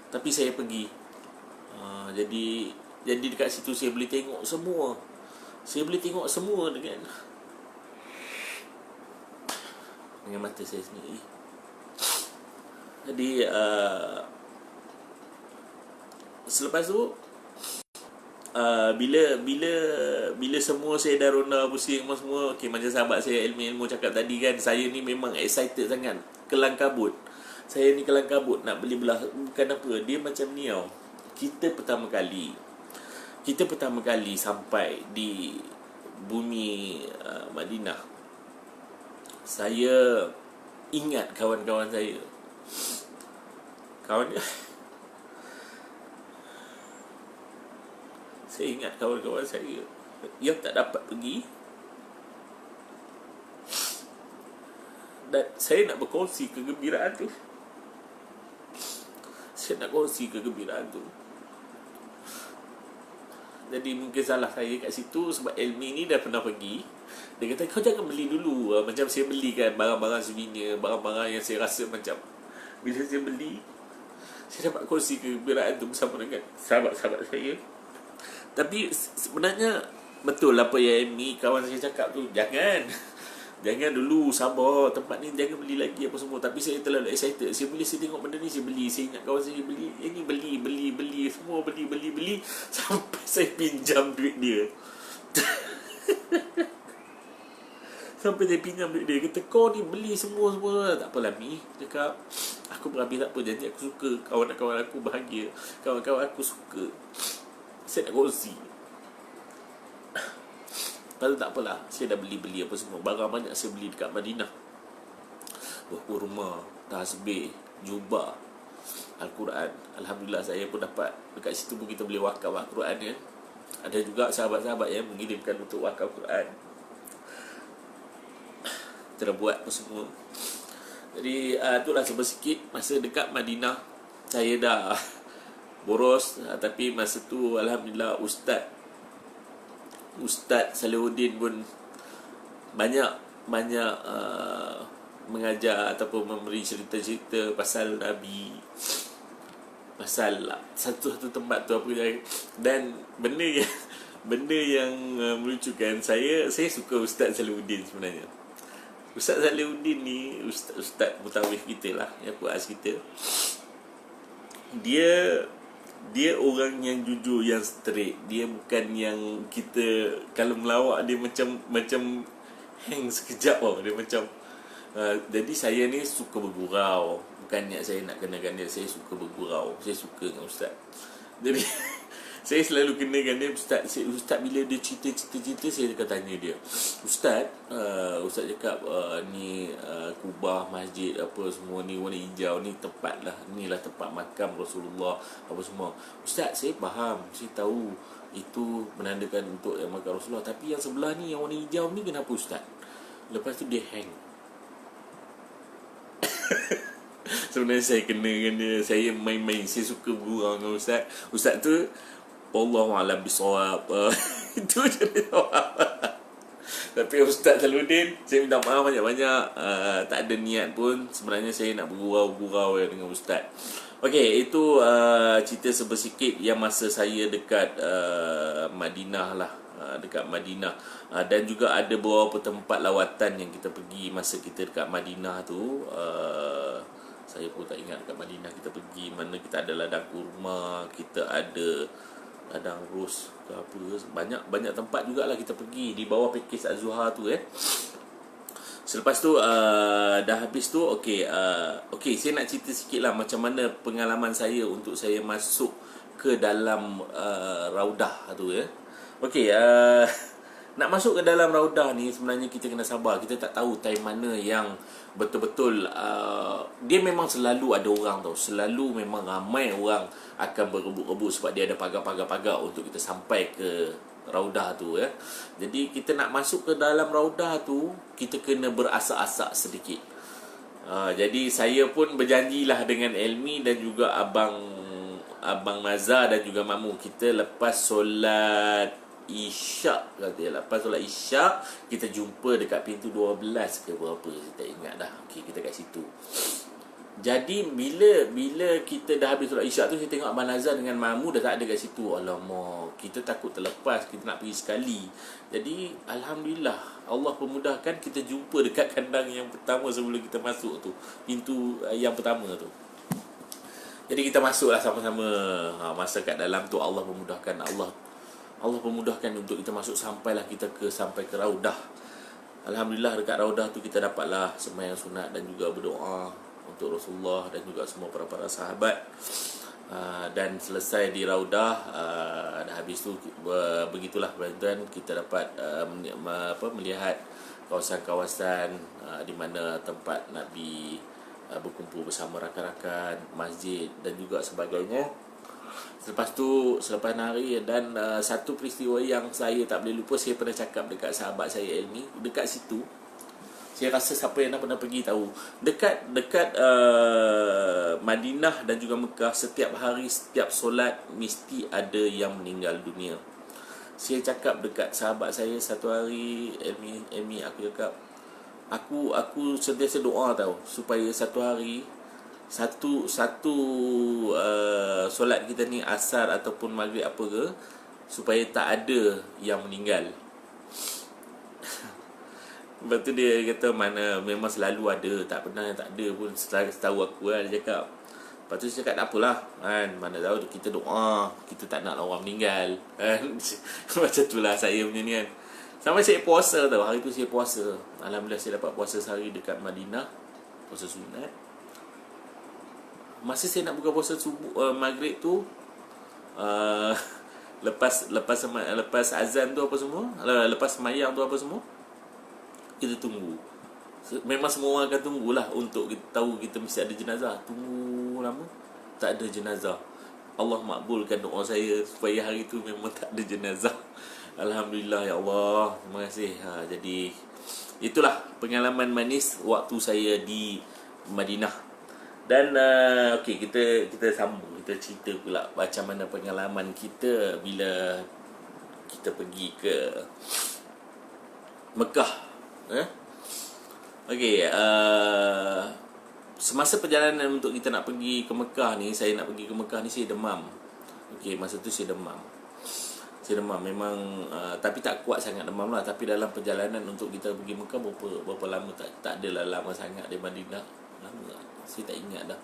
Tapi saya pergi. Jadi dekat situ saya boleh tengok semua. Saya boleh tengok semua dengan mata saya sendiri. Jadi selepas tu bila semua saya dah ronda pusing semua, okey, macam sahabat saya ilmu cakap tadi kan, saya ni memang excited sangat, kelang kabut. Saya ni kelang kabut nak beli belah. Bukan apa, dia macam ni tau. Kita pertama kali sampai di bumi Madinah. Saya ingat kawan-kawan saya. Saya ingat kawan-kawan saya yang tak dapat pergi. Dan saya nak berkongsi kegembiraan tu. Jadi mungkin salah saya kat situ, sebab Elmi ni dah pernah pergi. Dia kata, kau jangan beli dulu. Macam saya beli kan barang-barang souvenir, barang-barang yang saya rasa macam, bila saya beli, saya dapat kongsi kegembiraan tu bersama dengan sahabat-sahabat saya. Tapi sebenarnya betul apa yang Elmi kawan saya cakap tu. Jangan dulu, sabar, tempat ni jangan beli lagi apa semua. Tapi saya terlalu excited. Saya tengok benda ni, saya beli. Saya ingat kawan saya beli. Ini beli. Semua beli. Sampai saya pinjam duit dia. Sampai saya pinjam duit dia. Kata, kau ni beli semua. Tak apalah Mi. Cakap, aku berhabis tak apa. Janji aku suka. Kawan-kawan aku bahagia. Kawan-kawan aku suka. Saya nak kongsi. Lepas tu tak apalah, saya dah beli apa semua. Barang banyak saya beli dekat Madinah. Buah kurma, tasbih, jubah, Al-Quran. Alhamdulillah saya pun dapat. Dekat situ pun kita boleh wakaf Al-Quran kan. Ada juga sahabat-sahabat yang mengirimkan untuk wakaf Al-Quran. Terbuat apa semua. Jadi itulah sebersikit masa dekat Madinah. Saya dah boros. Tapi masa tu Alhamdulillah Ustaz Salihuddin pun banyak mengajar ataupun memberi cerita-cerita pasal Nabi, pasal satu tempat tu apa yang, dan benda yang melucukan. Saya suka Ustaz Salihuddin sebenarnya. Ustaz Salihuddin ni Ustaz mutawif kita lah, yang puas kita. Dia orang yang jujur, yang straight. Dia bukan yang kita kalau melawak dia macam hang sekejap tau. Dia macam jadi saya ni suka bergurau. Bukannya saya nak kenakan dia, saya suka bergurau. Saya suka dengan Ustaz. Jadi saya selalu kenakan dia Ustaz bila dia cerita saya akan tanya dia, Ustaz cakap ni kubah masjid apa semua ni warna hijau ni tempat lah, inilah tempat makam Rasulullah apa semua. Ustaz, saya faham, saya tahu itu menandakan untuk makam Rasulullah, tapi yang sebelah ni yang warna hijau ni kenapa Ustaz? Lepas tu dia hang. Sebenarnya saya kenakan dia, saya main-main, saya suka bergurau dengan Ustaz tu. Wallahualam bisawab. Itu je dia. Tapi Ustaz Salihuddin, saya minta maaf banyak-banyak. Tak ada niat pun. Sebenarnya saya nak bergurau dengan Ustaz. Okey, itu cerita sebersikit yang masa saya dekat Madinah lah. Dekat Madinah. Dan juga ada beberapa tempat lawatan yang kita pergi masa kita dekat Madinah tu. Saya pun tak ingat dekat Madinah kita pergi mana. Kita ada ladang kurma, kita ada ladang ros ke apa, banyak tempat jugalah kita pergi di bawah pakej Az-Zuhar tu Selepas tu dah habis tu okey, saya nak cerita sikit lah macam mana pengalaman saya untuk saya masuk ke dalam Raudah tu Okey, nak masuk ke dalam Raudah ni sebenarnya kita kena sabar. Kita tak tahu time mana yang betul-betul dia memang selalu ada orang tau. Selalu memang ramai orang akan berebut-rebut sebab dia ada pagar-pagar untuk kita sampai ke Raudah tu Jadi kita nak masuk ke dalam Raudah tu, kita kena berasak-asak sedikit. Jadi saya pun berjanjilah dengan Elmi dan juga Abang Mazhar dan juga Mamu. Kita lepas solat Isyak lepas solat Isyak kita jumpa dekat pintu 12 ke berapa, saya tak ingat dah. Okey, kita kat situ. Jadi bila kita dah habis solat isyak tu, saya tengok Abang Nazar dengan Mamu dah tak ada kat situ. Alamak, kita takut terlepas, kita nak pergi sekali. Jadi alhamdulillah, Allah pemudahkan, kita jumpa dekat kandang yang pertama sebelum kita masuk tu. Pintu yang pertama tu. Jadi kita masuklah sama-sama. Masa kat dalam tu Allah pemudahkan, Allah pemudahkan untuk kita masuk, sampai ke Raudah. Alhamdulillah, dekat Raudah tu kita dapatlah sembahyang sunat dan juga berdoa untuk Rasulullah dan juga semua para sahabat. Dan selesai di Raudah, dah habis tu begitulah dan kita dapat melihat kawasan-kawasan di mana tempat Nabi berkumpul bersama rakan-rakan, masjid dan juga sebagainya. Selepas hari, dan satu peristiwa yang saya tak boleh lupa, saya pernah cakap dekat sahabat saya Elmi, dekat situ saya rasa siapa yang dah pernah pergi tahu, dekat Madinah dan juga Mekah, setiap hari, setiap solat mesti ada yang meninggal dunia. Saya cakap dekat sahabat saya satu hari, Elmi, aku cakap, aku sentiasa doa tahu, supaya satu hari satu solat kita ni, asar ataupun maghrib apa ke, supaya tak ada yang meninggal. Lepas tu dia kata, mana memang selalu ada, tak pernah tak ada pun, setahu aku lah, dia cakap. Lepas tu saya cakap, tak apalah kan, mana tahu kita doa, kita tak nak orang meninggal kan. Macam tu lah saya punya ni kan. Sampai saya puasa tau, hari tu saya puasa. Alhamdulillah saya dapat puasa sehari dekat Madinah, puasa sunat. Masa saya nak buka puasa maghrib tu, lepas azan tu apa semua, lepas sembahyang tu apa semua, kita tunggu. Memang semua orang akan tunggulah untuk kita tahu kita mesti ada jenazah. Tunggu lama, tak ada jenazah. Allah makbulkan doa saya supaya hari tu memang tak ada jenazah. Alhamdulillah, ya Allah, terima kasih. Jadi itulah pengalaman manis waktu saya di Madinah. Dan okey, kita sambung, kita cerita pula macam mana pengalaman kita bila kita pergi ke Mekah. Okey, semasa perjalanan untuk kita nak pergi ke Mekah ni, saya nak pergi ke Mekah ni, saya demam. Okey, masa tu saya demam. Memang tapi tak kuat sangat demam lah. Tapi dalam perjalanan untuk kita pergi Mekah, berapa lama, tak adalah lama sangat dari Madinah. Lama, saya tak ingat dah.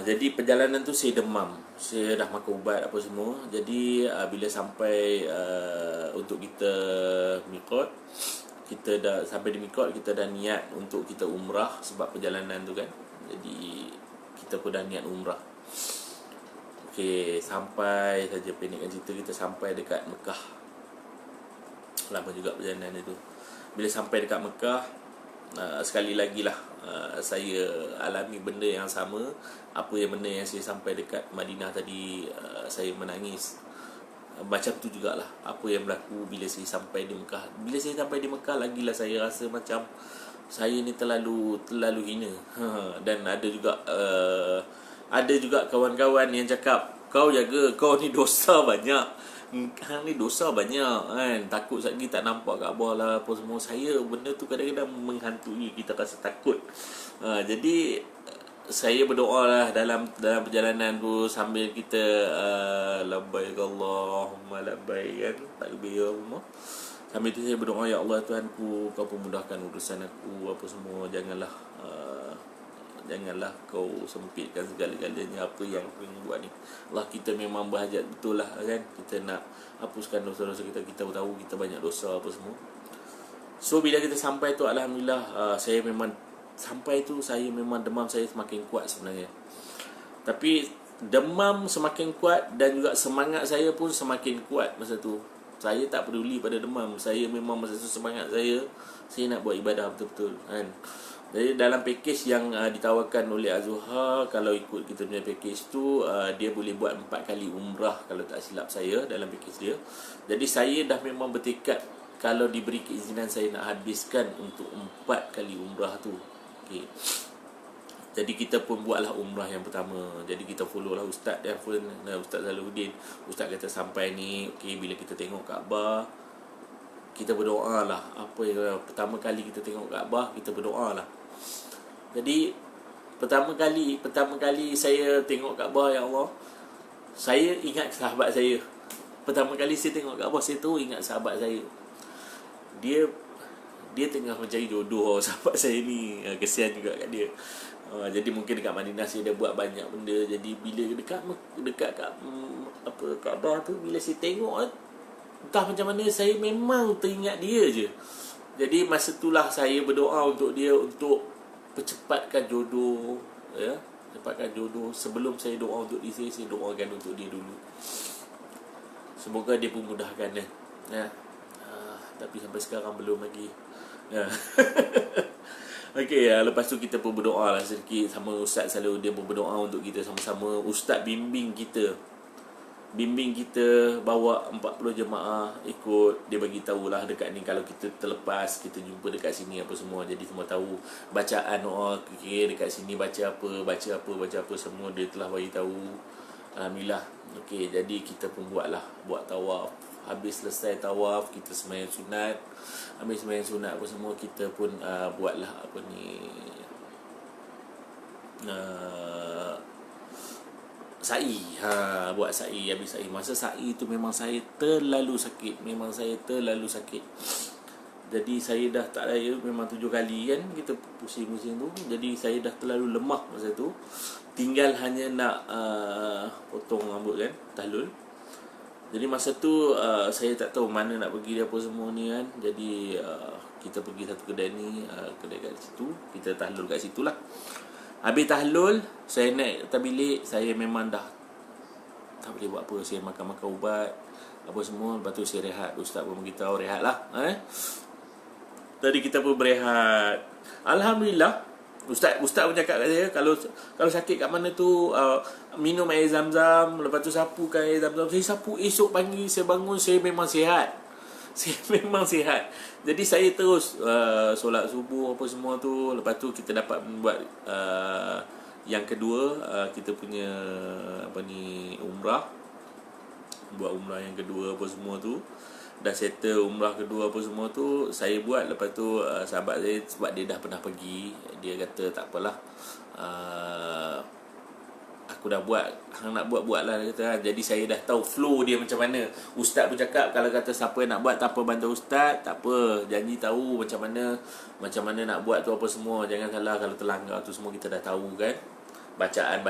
Jadi perjalanan tu saya demam, saya dah makan ubat apa semua. Jadi bila sampai untuk kita miqat, kita dah sampai di miqat, kita dah niat untuk kita umrah sebab perjalanan tu kan. Jadi kita pun dah niat umrah. Okey, sampai saja pendekkan cerita, kita sampai dekat Mekah. Lama juga perjalanan itu. Bila sampai dekat Mekah, sekali lagi lah saya alami benda yang sama. Benda yang saya sampai dekat Madinah tadi, saya menangis. Macam tu jugalah apa yang berlaku bila saya sampai di Mekah. Bila saya sampai di Mekah, lagilah saya rasa macam saya ni terlalu hina. Dan ada juga kawan-kawan yang cakap, kau jaga, kau ni dosa banyak. Hang ni dosa banyak kan, takut lagi tak nampak Kaabah lah apa semua. Saya benda tu kadang-kadang menghantui, kita rasa takut. Jadi saya berdoa lah dalam perjalanan tu, sambil kita labbaik Allahumma labbaik kan, takbir semua. Sambil tu saya berdoa, ya Allah Tuhanku, kau pemudahkan urusan aku apa semua, janganlah kau sempitkan segala-galanya apa yang aku ingin buat ni. Allah, kita memang berhajat betul lah kan, kita nak hapuskan dosa-dosa kita tahu kita banyak dosa apa semua. So bila kita sampai tu, alhamdulillah, saya memang sampai tu, saya memang demam saya semakin kuat sebenarnya. Tapi demam semakin kuat dan juga semangat saya pun semakin kuat masa tu. Saya tak peduli pada demam, saya memang masa tu semangat saya nak buat ibadah betul-betul kan. Jadi dalam pakej yang ditawarkan oleh Az-Zuhar, kalau ikut kita punya pakej tu, dia boleh buat 4 kali umrah kalau tak silap saya dalam pakej dia. Jadi saya dah memang bertekad, kalau diberi keizinan, saya nak habiskan untuk 4 kali umrah tu. Okay. Jadi kita pun buatlah umrah yang pertama. Jadi kita follow lah Ustaz Ustaz Salahuddin. Ustaz kata sampai ni, okay, bila kita tengok Kaabah, kita berdoa lah. Pertama kali kita tengok Kaabah, kita berdoa lah. Jadi Pertama kali saya tengok Kaabah, ya Allah, saya ingat sahabat saya. Pertama kali saya tengok Kaabah, saya tu ingat sahabat saya. Dia tengah mencari jodoh sahabat saya ni. Kesian juga kat dia. Jadi mungkin dekat Madinah saya dah buat banyak benda. Jadi bila dekat Kaabah tu, bila saya tengok, entah macam mana saya memang teringat dia je. Jadi masa itulah saya berdoa untuk dia, untuk percepatkan jodoh, ya, cepatkan jodoh. Sebelum saya doa untuk diri saya doakan untuk dia dulu. Semoga dia pun mudahkan ya. Tapi sampai sekarang belum lagi. Ya. Okey, lepas tu kita pun berdoa lah sedikit sama Ustaz. Selalu dia pun berdoa untuk kita sama-sama. Ustaz bimbing kita, bawa 40 jemaah ikut. Dia bagi tahulah dekat ni, kalau kita terlepas, kita jumpa dekat sini apa semua. Jadi semua tahu bacaan dekat sini baca apa semua dia telah bagi tahu. Alhamdulillah. Okey, jadi kita pun buat tawaf. Habis selesai tawaf, kita sembahyang sunat. Habis sembahyang sunat apa semua, kita pun buatlah sa'i. Buat sa'i. Habis sa'i, masa sa'i tu memang saya terlalu sakit. Jadi saya dah tak daya, memang 7 kali kan kita pusing-pusing tu. Jadi saya dah terlalu lemah masa tu. Tinggal hanya nak potong rambut kan, tahlul. Jadi masa tu saya tak tahu mana nak pergi apa semua ni kan. Jadi kita pergi satu kedai ni, kedai kat situ. Kita tahlul kat situ lah. Habis tahlul, saya naik atas bilik. Saya memang dah tak boleh buat apa. Saya makan ubat apa semua. Lepas tu saya rehat. Ustaz pun beritahu rehat lah. Tadi kita pun berehat. Alhamdulillah. Ustaz pun cakap kat saya, kalau sakit kat mana tu, minum air zam-zam, lepas tu sapukan air zam-zam. Saya sapu, esok pagi saya bangun, saya memang sihat. Jadi saya terus solat subuh apa semua tu. Lepas tu kita dapat buat yang kedua, kita punya umrah. Buat umrah yang kedua apa semua tu. Dah settle umrah kedua apa semua tu, saya buat. Lepas tu sahabat saya, sebab dia dah pernah pergi, dia kata tak apalah, aku dah buat, hang nak buat lah, dia kata. Jadi saya dah tahu flow dia macam mana. Ustaz pun cakap, kalau kata siapa yang nak buat, tak apa, bantu Ustaz, tak apa, janji tahu macam mana nak buat tu apa semua. Jangan salah, kalau terlanggar tu semua kita dah tahu kan. Bacaan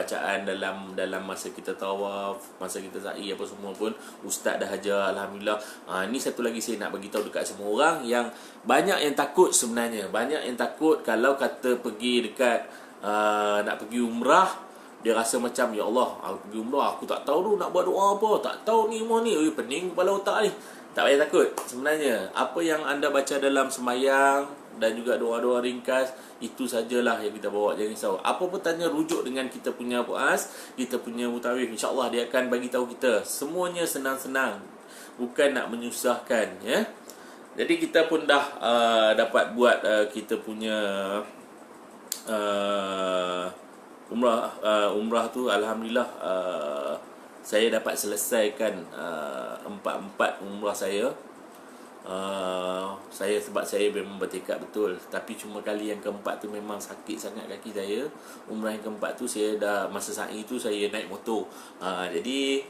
dalam masa kita tawaf, masa kita sa'i apa semua pun Ustaz dah ajar. Alhamdulillah. Ni satu lagi saya nak bagi tahu dekat semua orang yang banyak yang takut sebenarnya. Banyak yang takut kalau kata pergi dekat nak pergi umrah, dia rasa macam, ya Allah, aku pergi umrah, aku tak tahu tu nak buat doa apa, tak tahu ni ni, pening kepala otak ni. Tak payah takut. Sebenarnya apa yang anda baca dalam sembahyang dan juga doa-doa ringkas, itu sajalah yang kita bawa. Jangan risau. Apa pun tanya, rujuk dengan kita punya puas, kita punya mutawif, insya-Allah dia akan bagi tahu kita. Semuanya senang-senang, bukan nak menyusahkan ya. Jadi kita pun dah dapat buat kita punya umrah tu. Alhamdulillah, saya dapat selesaikan 4 umrah saya. Sebab saya memang bertekad betul. Tapi cuma kali yang keempat tu memang sakit sangat kaki saya. Umrah yang keempat tu saya dah, masa sa'i tu saya naik motor. Jadi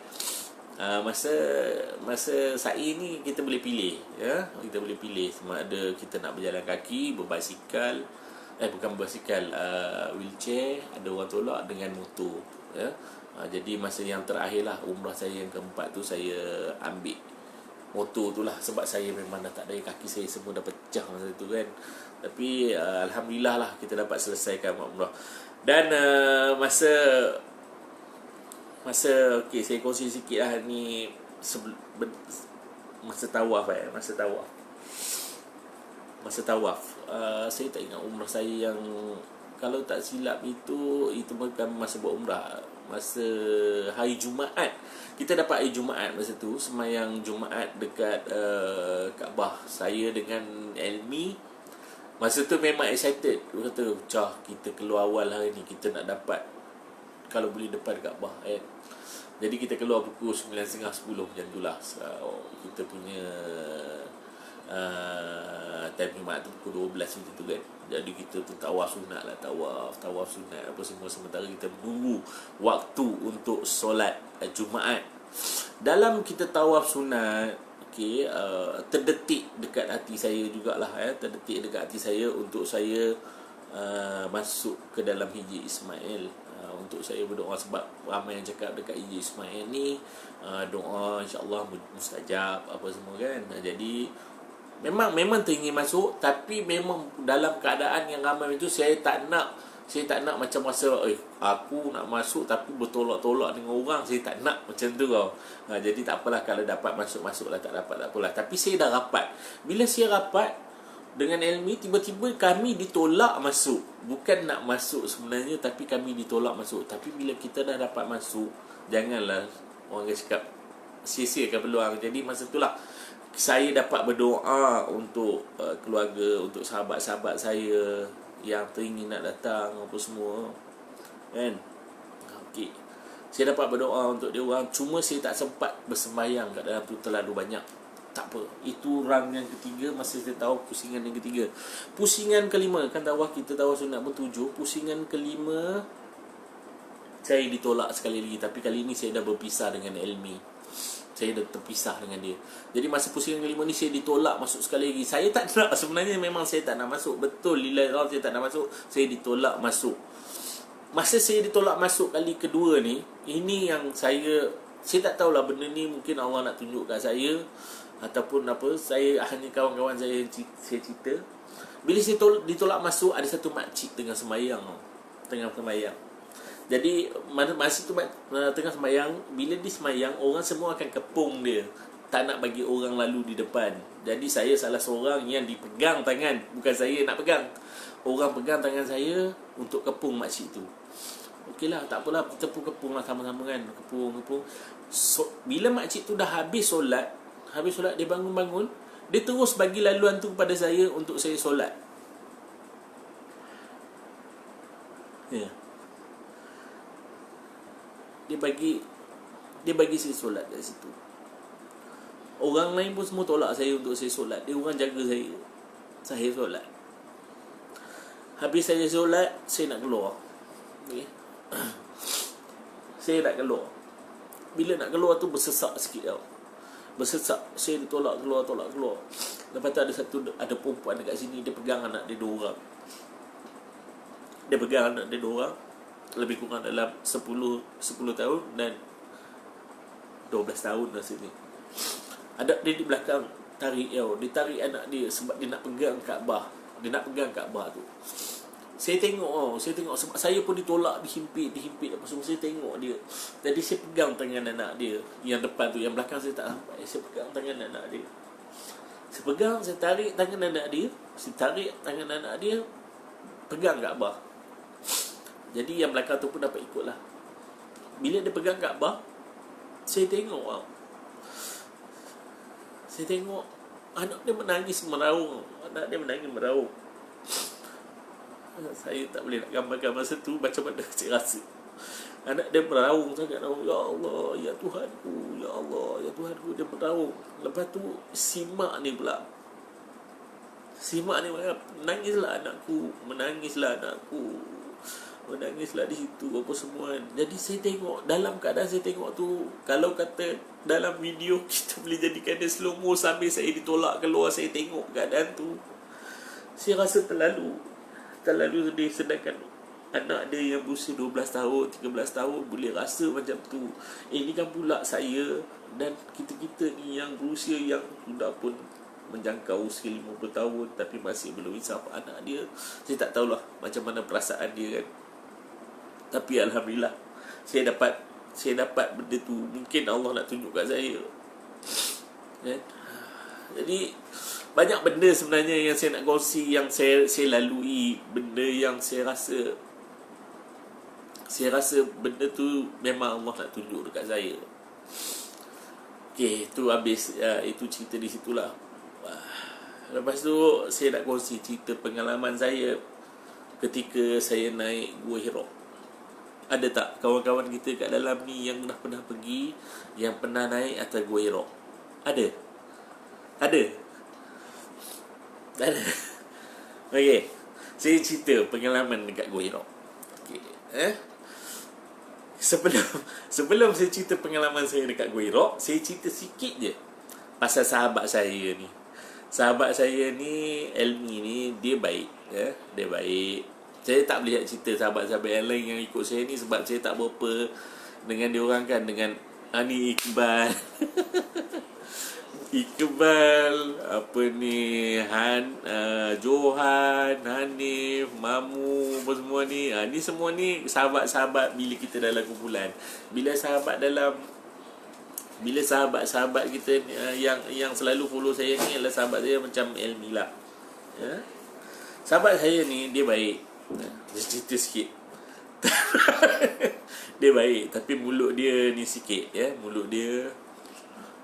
masa sa'i ni kita boleh pilih ya. Kita boleh pilih sama ada kita nak berjalan kaki, berbasikal, bukan berbasikal, wheelchair, ada orang tolak, dengan motor ya. Jadi masa yang terakhir lah, umrah saya yang keempat tu, saya ambil motor tu lah. Sebab saya memang dah tak ada, kaki saya semua dah pecah masa tu kan. Tapi Alhamdulillah lah, kita dapat selesaikan umrah. Dan masa okay, saya kongsi sikit lah ni, masa tawaf saya tak ingat umrah saya yang, kalau tak silap itu bukan masa buat umrah, masa hari Jumaat. Kita dapat hari Jumaat masa tu, sembahyang Jumaat dekat Kaabah. Saya dengan Elmi masa tu memang excited. Dia kata, "Cah, kita keluar awal hari ni, kita nak dapat kalau boleh depan Kaabah kan." Jadi kita keluar pukul 9.30 10 macam tu lah. Kita punya time Jumaat tu pukul 12 macam tu kan. Jadi kita pun tawaf sunat lah, tawaf sunat apa semua, sementara kita menunggu waktu untuk solat Jumaat. Dalam kita tawaf sunat, okey, terdetik dekat hati saya jugalah, terdetik dekat hati saya untuk saya masuk ke dalam Hijri Ismail, untuk saya berdoa, sebab ramai yang cakap dekat Hijri Ismail ni doa insya-Allah mustajab apa semua kan. Jadi memang teringin masuk, tapi memang dalam keadaan yang ramai itu saya tak nak macam rasa aku nak masuk tapi bertolak-tolak dengan orang. Saya tak nak macam tu tau. Jadi tak apalah, kalau dapat masuk-masuklah, tak dapat tak apalah. Tapi saya dah rapat. Bila saya rapat dengan Elmi, tiba-tiba kami ditolak masuk. Bukan nak masuk sebenarnya, tapi kami ditolak masuk. Tapi bila kita dah dapat masuk, janganlah orang cakap sia-siakan peluang. Jadi masa itulah saya dapat berdoa untuk keluarga, untuk sahabat-sahabat saya yang teringin nak datang apa semua kan. Okey, saya dapat berdoa untuk dia orang. Cuma saya tak sempat bersembahyang kat dalam tu terlalu banyak. Tak apa, itu rang yang ketiga. Masa saya tahu pusingan yang ketiga. Pusingan kelima, kan tawaf kita tawaf sunat pun 7. Pusingan kelima saya ditolak sekali lagi. Tapi kali ini saya dah berpisah dengan Elmi. Saya dah terpisah dengan dia. Jadi masa pusingan kelima ni saya ditolak masuk sekali lagi. Saya tak nak, sebenarnya memang saya tak nak masuk. Betul, lillahi saya tak nak masuk. Saya ditolak masuk. Masa saya ditolak masuk kali kedua ni, ini yang saya tak tahulah, benda ni mungkin Allah nak tunjuk kat saya ataupun apa. Saya hanya kawan-kawan saya cerita. Bila saya ditolak masuk, ada satu makcik tengah sembahyang. Jadi masa tu tengah sembahyang, bila dia sembahyang, orang semua akan kepung dia, tak nak bagi orang lalu di depan. Jadi saya salah seorang yang dipegang tangan. Bukan saya nak pegang, orang pegang tangan saya untuk kepung makcik tu. Okeylah, tak apalah, kita pun kepung lah sama-sama kan. Kepung. Bila makcik tu dah habis solat, dia bangun-bangun, dia terus bagi laluan tu kepada saya untuk saya solat. Ya. Dia bagi saya solat kat situ. Orang lain pun semua tolak saya untuk saya solat. Dia orang jaga saya solat. Habis saya solat, saya nak keluar. Okay. Saya nak keluar. Bila nak keluar tu bersesak sikit tau. Saya ditolak keluar. Lepas tu ada perempuan dekat sini, dia pegang anak dia 2 orang. Lebih kurang dalam 10 tahun dan 12 tahun lah sini. Ada dia di belakang tarik dia tarik anak dia sebab dia nak pegang Kaabah. Tu. Saya tengok sebab saya pun ditolak, dihimpit apa semua. Saya tengok dia. Jadi saya pegang tangan anak dia yang depan tu, yang belakang saya tak sampai. Saya pegang tangan anak dia. Saya tarik tangan anak dia. Pegang Kaabah. Jadi yang belakang tu pun dapat ikutlah. Bila dia pegang Kaabah, saya tengok anak dia menangis meraung. Saya tak boleh nak gambarkan masa tu macam mana saya rasa. Anak dia meraung sangat. Ya Allah, ya Tuhanku, ya Allah, ya Tuhanku, dia meraung. Lepas tu si mak ni menangislah anakku. Menangislah di situ apa semua. Jadi saya tengok, dalam keadaan saya tengok tu, kalau kata dalam video kita boleh jadikan dia slow mo sambil saya ditolak keluar, saya tengok keadaan tu, saya rasa terlalu sedih. Sedangkan anak dia yang berusia 12 tahun 13 tahun boleh rasa macam tu. Ini kan pula saya dan kita ni yang berusia yang sudah pun menjangkau usia 50 tahun tapi masih belum insaf anak dia. Saya tak tahulah macam mana perasaan dia kan. Tapi alhamdulillah saya dapat benda tu. Mungkin Allah nak tunjuk kat saya kan? Jadi banyak benda sebenarnya yang saya nak kongsi, yang saya lalui, benda yang saya rasa benda tu memang Allah nak tunjuk dekat saya. Okey, tu habis itu cerita di situlah. Lepas tu saya nak kongsi cerita pengalaman saya ketika saya naik Gua Hira. Ada tak kawan-kawan kita kat dalam ni yang dah pernah pergi, yang pernah naik atas Gua Hira? Ada? Tak ada. Okey. Saya cerita pengalaman dekat Gua Hira. Okey. Sebelum sebelum saya cerita pengalaman saya dekat Gua Hira, saya cerita sikit je pasal sahabat saya ni. Sahabat saya ni, Elmi ni, dia baik. Dia baik. Saya tak boleh nak cerita sahabat-sahabat yang lain yang ikut saya ni sebab saya tak berapa dengan dia orang kan. Dengan Ani Iqbal. Iqbal, apa ni, Johan, Hanif, Mamu, apa semua ni. Ni semua ni sahabat-sahabat bila kita dalam kumpulan. Bila sahabat-sahabat kita yang selalu follow saya ni adalah sahabat saya macam Elmi lah. Sahabat saya ni dia baik. Saya cerita sikit. Dia baik, tapi mulut dia ni sikit mulut dia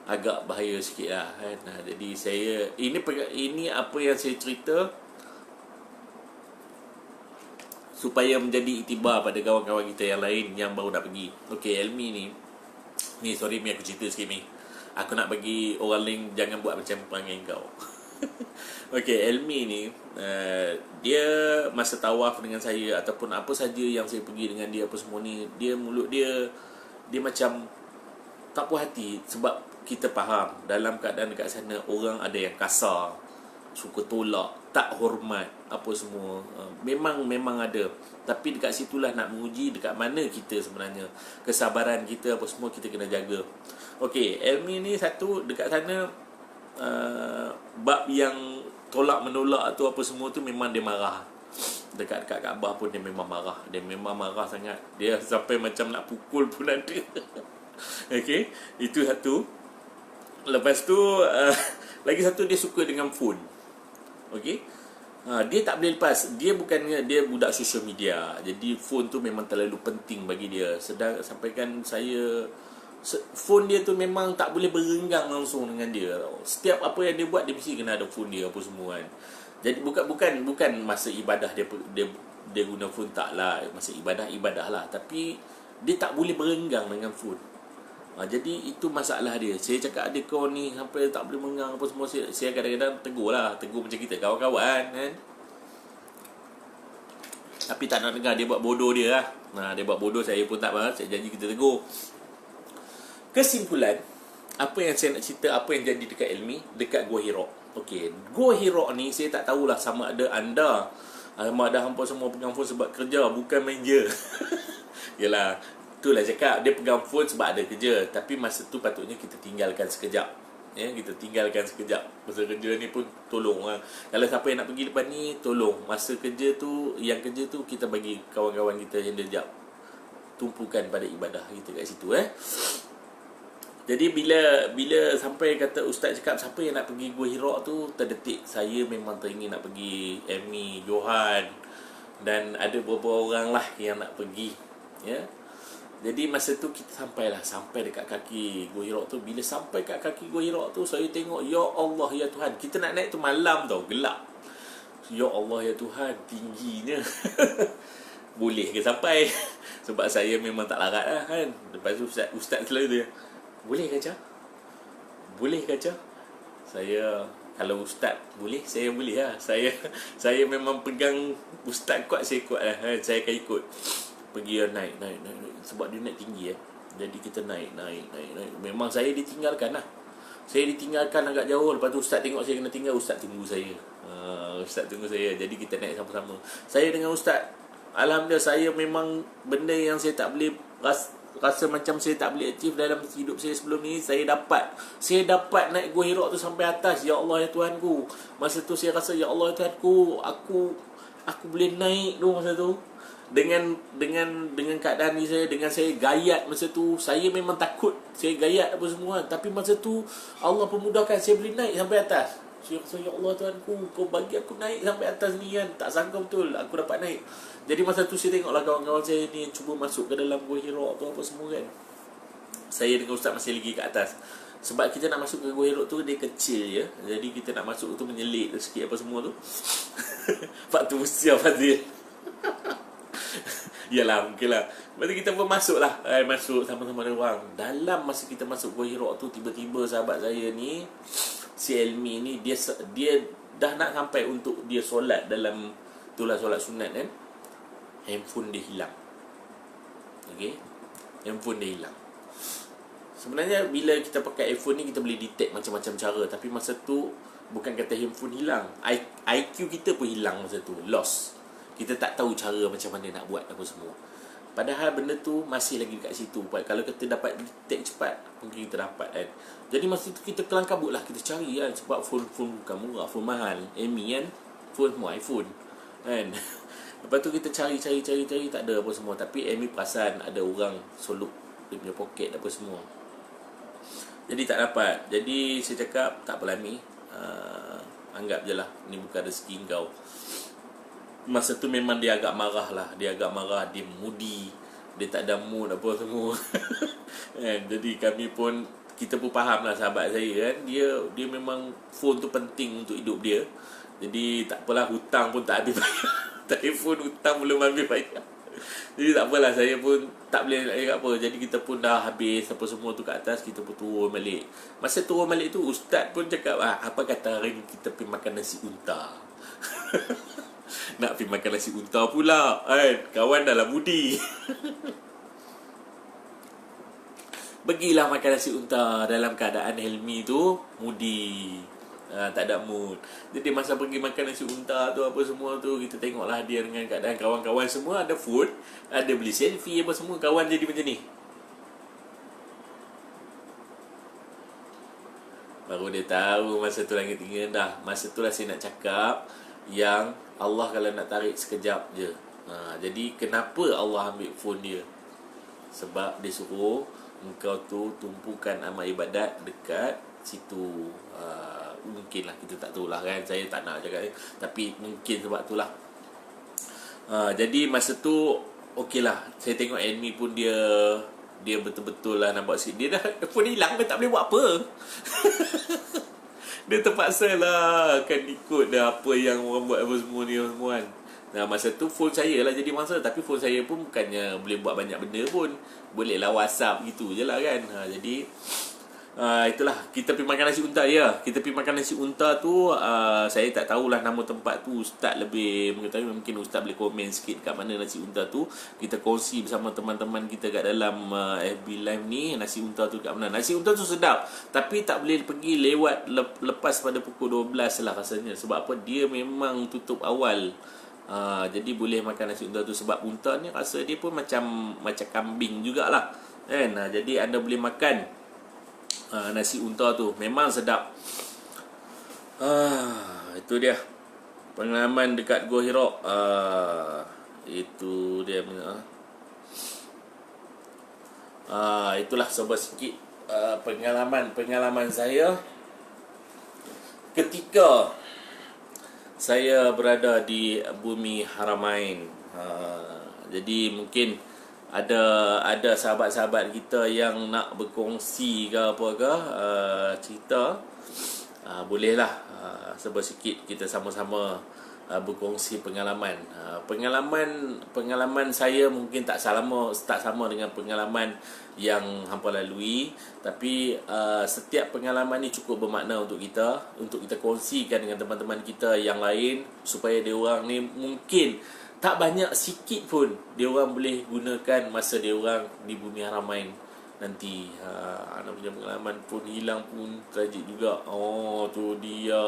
agak bahaya sikit lah kan. Jadi saya ini apa yang saya cerita supaya menjadi iktibar pada kawan-kawan kita yang lain yang baru nak pergi. Okey, Elmi ni sorry Mi, aku cerita sikit Mi. Aku nak bagi orang lain jangan buat macam perangai kau. Okey, Elmi ni dia masa tawaf dengan saya ataupun apa saja yang saya pergi dengan dia apa semua ni, dia mulut dia macam tak puas hati sebab kita faham dalam keadaan dekat sana orang ada yang kasar, suka tolak, tak hormat apa semua. Memang ada. Tapi dekat situlah nak menguji dekat mana kita sebenarnya. Kesabaran kita apa semua kita kena jaga. Okey, Elmi ni satu dekat sana bab yang tolak menolak tu apa semua tu memang dia marah. Dekat Kaabah pun dia memang marah. Dia memang marah sangat. Dia sampai macam nak pukul pun ada. Okey, itu satu. Lepas tu lagi satu, dia suka dengan phone. Okey. Dia tak boleh lepas. Dia bukannya dia budak social media. Jadi phone tu memang terlalu penting bagi dia. Sedang sampaikan saya phone dia tu memang tak boleh berenggang langsung dengan dia. Setiap apa yang dia buat dia mesti kena ada phone dia apa semua kan. Jadi bukan masa ibadah dia guna phone, tak lah. Masa ibadah lah. Tapi dia tak boleh berenggang dengan phone. Jadi itu masalah dia. Saya cakap ada kau ni sampai tak boleh mengang apa semua. Saya kadang-kadang tegur macam kita kawan-kawan kan. Tapi tak nak dengar. Dia buat bodoh dia lah. Dia buat bodoh, saya pun tak mahu. Saya janji kita tegur. Kesimpulan, apa yang saya nak cerita, apa yang jadi dekat Elmi, dekat Gua Hira. Okey, Gua Hira ni saya tak tahulah sama ada anda, sama ada hampa semua pegang phone sebab kerja, bukan main je. Yalah, itulah cakap dia pegang phone sebab ada kerja. Tapi masa tu patutnya kita tinggalkan sekejap. Kita tinggalkan sekejap. Masa kerja ni pun tolong. Kalau siapa yang nak pergi depan ni, tolong. Masa kerja tu, yang kerja tu kita bagi kawan-kawan kita yang dia tumpukan pada ibadah kita kat situ. Jadi bila sampai kata ustaz cakap siapa yang nak pergi Gua Hira tu, terdetik saya memang teringin nak pergi. Amy, Johan dan ada beberapa orang lah yang nak pergi. Jadi masa tu kita sampai dekat kaki Gua Hira tu. Bila sampai kat kaki Gua Hira tu, saya tengok, ya Allah ya Tuhan. Kita nak naik tu malam tau, gelap. Ya Allah ya Tuhan, tingginya. Boleh ke sampai? Sebab saya memang tak larat lah kan. Lepas tu ustaz selalu dia, boleh kaca? Boleh kaca? Saya, kalau ustaz boleh, saya boleh lah. Saya memang pegang ustaz kuat, saya kuat lah. Saya akan ikut. Pergi naik. Sebab dia naik tinggi Jadi kita naik. Memang saya ditinggalkan lah. Saya ditinggalkan agak jauh. Lepas tu ustaz tengok saya kena tinggal, ustaz tunggu saya. Ustaz tunggu saya. Jadi kita naik sama-sama. Saya dengan ustaz, alhamdulillah, saya memang benda yang saya tak boleh rasa macam saya tak boleh aktif dalam hidup saya sebelum ni, saya dapat naik Gua Hira tu sampai atas. Ya Allah ya Tuhanku. Masa tu saya rasa, ya Allah ya Tuhanku, aku boleh naik tu masa tu. Dengan keadaan ni dengan saya gayat masa tu, saya memang takut, saya gayat apa semua. Tapi masa tu Allah pemudahkan, saya boleh naik sampai atas. Saya rasa, ya Allah Tuhanku, kau bagi aku naik sampai atas ni kan. Tak sangka betul aku dapat naik. Jadi masa tu saya tengoklah kawan-kawan saya ni cuba masuk ke dalam Gua Hira tu apa semua kan. Saya dengan ustaz masih lagi kat atas. Sebab kita nak masuk ke Gua Hira tu dia kecil Jadi kita nak masuk tu menyelit sikit apa semua tu. Pak tu usia Fazil. Yalah, mungkin lah. Lepas tu kita pun masuk lah. Masuk sama-sama ada orang. Dalam masa kita masuk Gua Hira tu, tiba-tiba sahabat saya ni, si Elmi ni, dia dah nak sampai untuk dia solat dalam itulah solat sunat kan, handphone dia hilang. Okey, handphone dia hilang. Sebenarnya bila kita pakai iPhone ni, kita boleh detect macam-macam cara. Tapi masa tu bukan kata handphone hilang, IQ kita pun hilang masa tu, lost. Kita tak tahu cara macam mana nak buat apa semua. Padahal benda tu masih lagi dekat situ. Kalau kita dapat detect cepat, mungkin kita dapat kan. Jadi masa tu kita kelang kabut lah, kita cari kan. Sebab phone bukan murah, phone mahal. Amy kan, phone semua iPhone kan. Lepas tu kita cari, tak ada apa semua. Tapi Amy perasan ada orang soluk dia punya poket apa semua. Jadi tak dapat. Jadi saya cakap, tak apalah Mi, anggap je lah, ni bukan rezeki kau. Masa tu memang dia agak marah lah. Dia moody, dia tak ada mood apa semua. Jadi kita pun faham lah sahabat saya kan. Dia memang phone tu penting untuk hidup dia. Jadi tak apalah, hutang pun tak habis bayar. Telefon hutang belum habis bayar. Jadi tak apalah, saya pun tak boleh nak cakap apa. Jadi kita pun dah habis apa semua tu kat atas, kita pun turun balik. Masa turun balik tu, ustaz pun cakap, apa kata hari ni kita pergi makan nasi unta. Nak pergi makan nasi unta pula kan. Kawan dah lah mudi. Pergilah makan nasi unta dalam keadaan Helmi tu mudi, tak ada mood. Jadi masa pergi makan nasi unta tu apa semua tu, kita tengoklah dia dengan keadaan kawan-kawan semua ada food, ada beli selfie apa semua. Kawan jadi macam ni. Baru dia tahu masa tu langit tinggi dah. Masa tu lah saya nak cakap yang Allah kalau nak tarik sekejap je. Jadi kenapa Allah ambil phone dia? Sebab dia suruh engkau tu tumpukan amal ibadat dekat situ. Mungkin lah, kita tak tahulah kan. Saya tak nak cakap, tapi mungkin sebab tu lah. Jadi masa tu okey lah. Saya tengok enemy pun dia betul-betul lah nampak sikit. Dia dah phone hilang, dia tak boleh buat apa. Dia terpaksa lah akan ikut dah apa yang orang buat apa semua ni semua kan. Nah masa tu phone saya lah jadi masalah. Tapi phone saya pun bukannya boleh buat banyak benda pun. Boleh lah WhatsApp gitu je lah kan. Jadi itulah, kita pergi makan nasi unta ya. Kita pergi makan nasi unta tu, saya tak tahulah nama tempat tu. Ustaz lebih mengetahui. Mungkin Ustaz boleh komen sikit kat mana nasi unta tu. Kita kongsi bersama teman-teman kita kat dalam FB Live ni. Nasi unta tu kat mana. Nasi unta tu sedap, tapi tak boleh pergi lewat lepas pada pukul 12 lah rasanya. Sebab apa? Dia memang tutup awal. Jadi boleh makan nasi unta tu. Sebab unta ni rasa dia pun macam kambing jugalah kan. Jadi anda boleh makan nasi unta tu. Memang sedap. Itu dia pengalaman dekat Gua Hira. Itu dia punya. Itulah sebuah sikit pengalaman saya ketika saya berada di bumi Haramain. Jadi mungkin ada sahabat-sahabat kita yang nak berkongsi ke apa ke, cerita, bolehlah sebuah sikit kita sama-sama berkongsi pengalaman. Pengalaman saya mungkin tak sama dengan pengalaman yang hampa lalui, tapi setiap pengalaman ni cukup bermakna untuk kita kongsikan dengan teman-teman kita yang lain, supaya dia orang ni mungkin tak banyak, sikit pun dia orang boleh gunakan masa dia orang di bumi Haramain nanti. Anak punya pengalaman pun hilang pun tragik juga. Tu dia.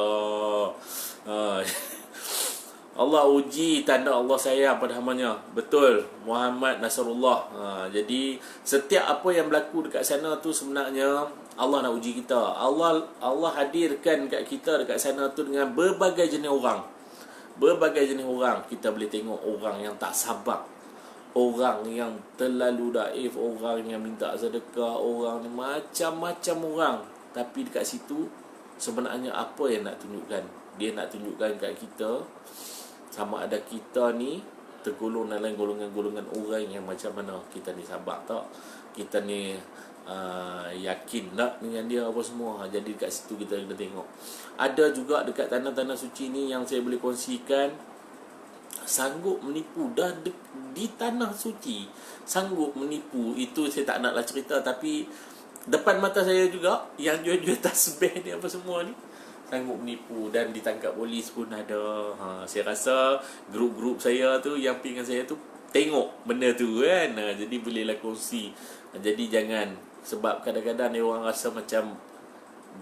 Allah uji tanda Allah sayang pada hamba-Nya. Betul, Muhammad Nasrullah. Jadi setiap apa yang berlaku dekat sana tu sebenarnya Allah nak uji kita. Allah hadirkan kat kita dekat sana tu dengan berbagai jenis orang. Kita boleh tengok orang yang tak sabar, orang yang terlalu daif, orang yang minta sedekah, orang ni macam-macam orang. Tapi dekat situ sebenarnya apa yang nak tunjukkan? Dia nak tunjukkan kat kita sama ada kita ni tergolong dalam golongan-golongan orang yang macam mana. Kita ni sabar tak? Kita ni yakin tak dengan dia apa semua. Jadi dekat situ kita kena tengok. Ada juga dekat tanah-tanah suci ni yang saya boleh kongsikan, sanggup menipu dah di tanah suci, sanggup menipu. Itu saya tak naklah cerita, tapi depan mata saya juga yang jual-jual tasbih ni apa semua ni, tangguh menipu dan ditangkap polis pun ada. Saya rasa grup-grup saya tu yang pergi dengan saya tu tengok benda tu kan. Jadi bolehlah kongsi. Jadi jangan, sebab kadang-kadang dia orang rasa macam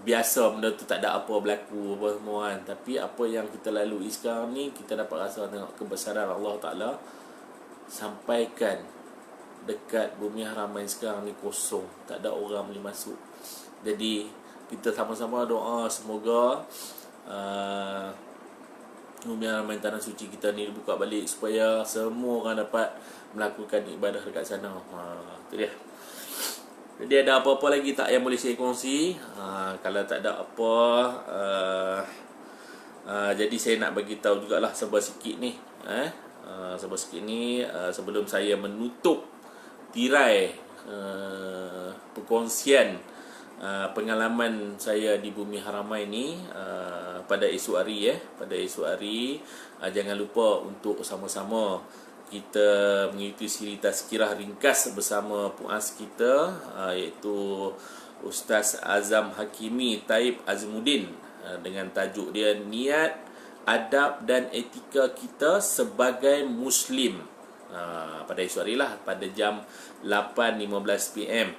biasa benda tu, tak ada apa berlaku apa semua kan. Tapi apa yang kita lalui sekarang ni, kita dapat rasa tengok kebesaran Allah Ta'ala. Sampaikan dekat Bumi Haramain sekarang ni kosong, tak ada orang boleh masuk. Jadi kita sama-sama doa semoga Bumi Haramain Tanah Suci kita ni dibuka balik supaya semua orang dapat melakukan ibadah dekat sana. Itu dia. Jadi ada apa-apa lagi tak yang boleh saya kongsi? Kalau tak ada apa, jadi saya nak bagi tahu jugalah sebuah sikit ni. Sebuah sikit ni sebelum saya menutup tirai perkongsian pengalaman saya di Bumi Haramain ni pada esok hari. Pada esok hari, jangan lupa untuk sama-sama kita mengikuti siri tazkirah ringkas bersama puas kita, iaitu Ustaz Azam Hakimi Taib Azmuddin, dengan tajuk dia Niat, Adab dan Etika Kita Sebagai Muslim, pada esok hari lah, pada jam 8.15 PM.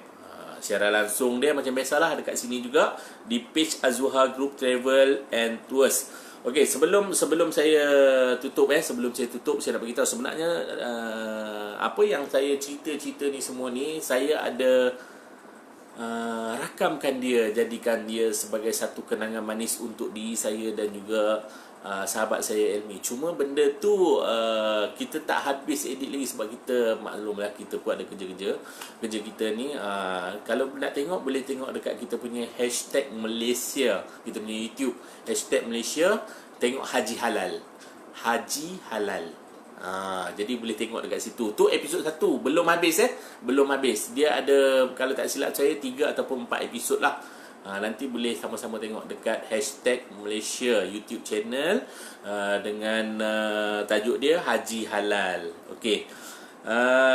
Siaran langsung dia macam biasalah dekat sini juga di page Az-Zuhar Group Travel and Tours. Okey, sebelum saya tutup sebelum saya tutup, saya nak beritahu sebenarnya apa yang saya cerita ni semua ni, saya ada rakamkan dia, jadikan dia sebagai satu kenangan manis untuk diri saya dan juga sahabat saya Elmi. Cuma benda tu kita tak habis edit lagi sebab kita maklumlah, kita pun ada kerja kita ni. Kalau nak tengok, boleh tengok dekat kita punya hashtag Malaysia, kita punya YouTube hashtag Malaysia, tengok Haji Halal. Jadi boleh tengok dekat situ. Tu episod 1 belum habis belum habis. Dia ada, kalau tak silap saya, 3 ataupun 4 episod lah. Nanti boleh sama-sama tengok dekat hashtag Malaysia YouTube channel, dengan tajuk dia Haji Halal. Okey,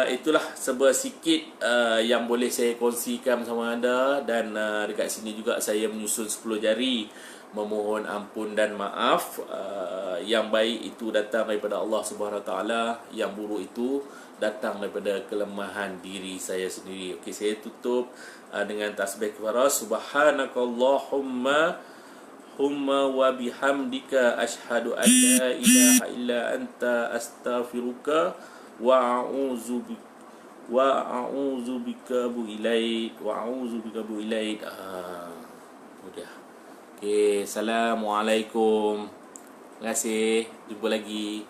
itulah sebuah sikit yang boleh saya kongsikan bersama anda. Dan dekat sini juga saya menyusun 10 jari memohon ampun dan maaf. Yang baik itu datang daripada Allah Subhanahu Wa Taala, yang buruk itu datang daripada kelemahan diri saya sendiri. Okey, saya tutup dengan tasbih kepada Subhanakallahumma wa bihamdika asyhadu an la ilaha illa anta astaghfiruka wa a'udzu bika ilaik. Udah. Okey, assalamualaikum. Terima kasih. Jumpa lagi.